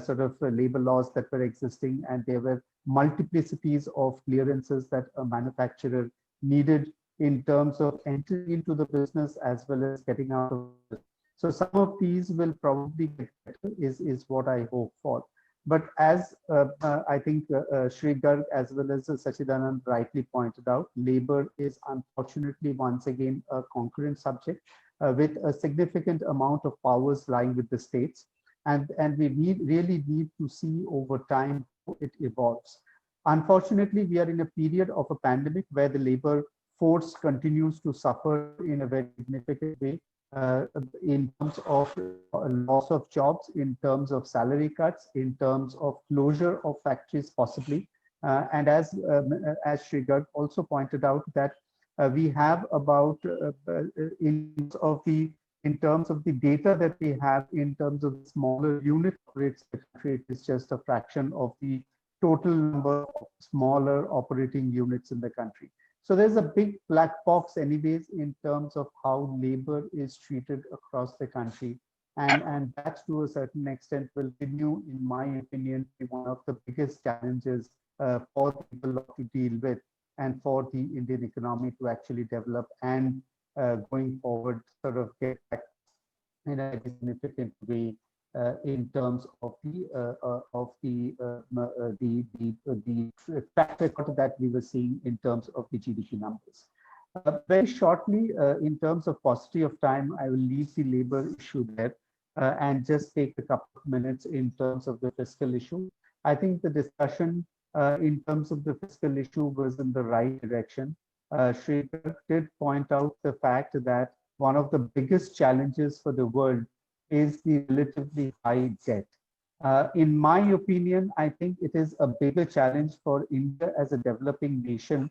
Speaker 4: sort of labor laws that were existing, and there were multiplicities of clearances that a manufacturer needed in terms of entering into the business as well as getting out of it. So some of these will probably get better is what I hope for. But as I think Shri Garg as well as Sachidanand rightly pointed out, labor is unfortunately once again a concurrent subject with a significant amount of powers lying with the states. And we really need to see over time how it evolves. Unfortunately, we are in a period of a pandemic where the labor force continues to suffer in a very significant way in terms of loss of jobs, in terms of salary cuts, in terms of closure of factories possibly. And as Shri Garg also pointed out that we have about in terms of the data that we have in terms of smaller unit operates the country, it is just a fraction of the total number of smaller operating units in the country. So there's a big black box anyways in terms of how labor is treated across the country. And that to a certain extent will continue, in my opinion, be one of the biggest challenges for people to deal with and for the Indian economy to actually develop and going forward sort of get back in a significant way in terms of the track record that we were seeing in terms of the GDP numbers. Very shortly, in terms of paucity of time, I will leave the labor issue there and just take a couple of minutes in terms of the fiscal issue. I think the discussion in terms of the fiscal issue was in the right direction. Sridhar did point out the fact that one of the biggest challenges for the world is the relatively high debt. In my opinion, I think it is a bigger challenge for India as a developing nation,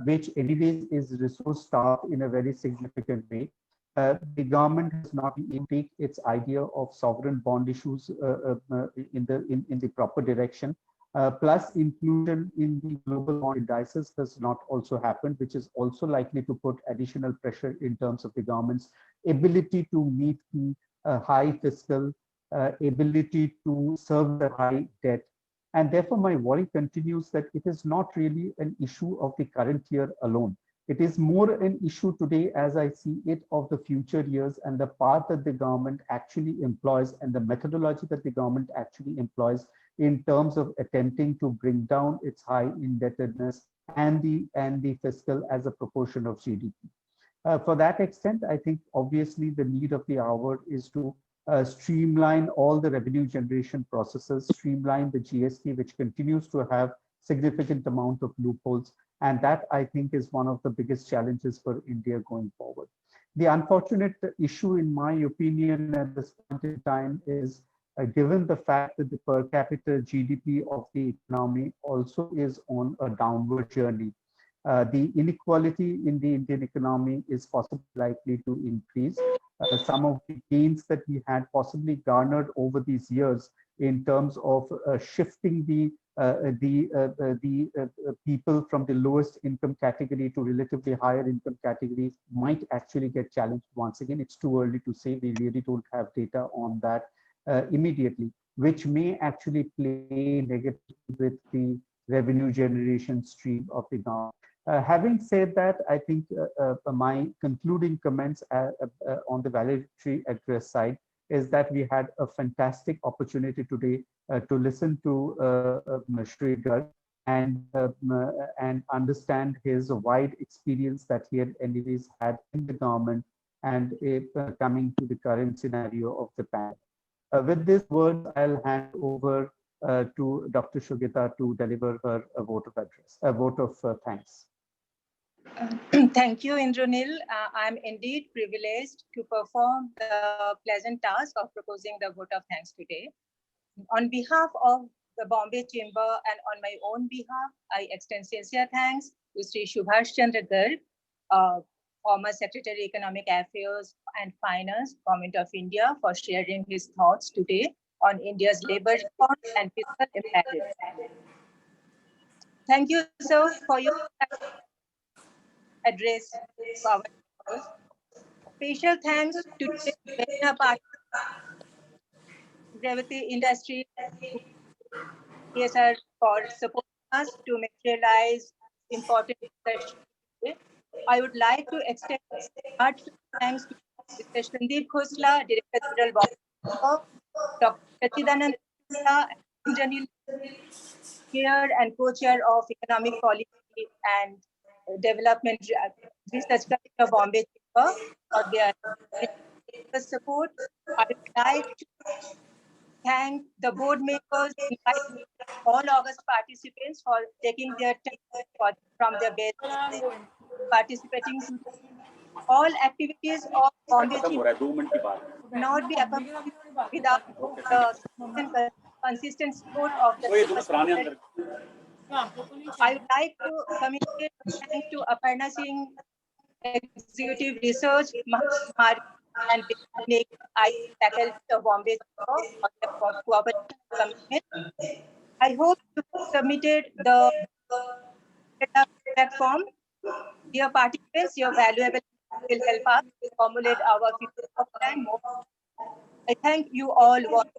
Speaker 4: which anyways is resource starved in a very significant way. The government has not taken its idea of sovereign bond issues in the proper direction. Plus, inclusion in the global bond indices has not also happened, which is also likely to put additional pressure in terms of the government's ability to meet the high fiscal ability to serve the high debt. And therefore, my worry continues that it is not really an issue of the current year alone. It is more an issue today, as I see it, of the future years and the path that the government actually employs and the methodology that the government actually employs in terms of attempting to bring down its high indebtedness and the fiscal as a proportion of GDP. For that extent, I think obviously the need of the hour is to streamline all the revenue generation processes, streamline the GST, which continues to have significant amount of loopholes. And that, I think, is one of the biggest challenges for India going forward. The unfortunate issue, in my opinion, at this point in time is given the fact that the per capita GDP of the economy also is on a downward journey. The inequality in the Indian economy is possibly likely to increase. Some of the gains that we had possibly garnered over these years in terms of shifting the people from the lowest income category to relatively higher income categories might actually get challenged once again. It's too early to say. We really don't have data on that immediately, which may actually play negatively with the revenue generation stream of the government. Having said that, I think my concluding comments on the valedictory address side is that we had a fantastic opportunity today to listen to Shri Garg and understand his wide experience that he had anyways had in the government and coming to the current scenario of the pandemic. With this word, I'll hand over to Dr. Shogita to deliver her a vote of address, a vote of thanks.
Speaker 6: Thank you, Indranil. I'm indeed privileged to perform the pleasant task of proposing the vote of thanks today. On behalf of the Bombay Chamber and on my own behalf, I extend sincere thanks to Sri Subhash Chandra Garg, former Secretary Economic Affairs and Finance, Government of India, for sharing his thoughts today on India's labor reform and fiscal imperatives. Thank you, sir, for your address to our members. Special thanks to Vena Party, Gravity Industry, CSR for supporting us to materialize important research. I would like to extend heartfelt thanks to Mr. Sandeep Khosla, Director General, Dr. Sachidanand Khosla, Indranil, Chair and Co-Chair of Economic Policy and Development Research Committee of Bombay Chamber for their support. I would like to thank the board members, all August participants for taking their time from their bed, participating to all activities of Bombay Chamber not be accomplished without the consistent support of the I would like to communicate thanks to Aparna Singh, Executive Research, and I faculty of Bombay for cooperative commitment. I hope you submitted the platform. Dear participants, your valuable will help us formulate our future plan more. I thank you all once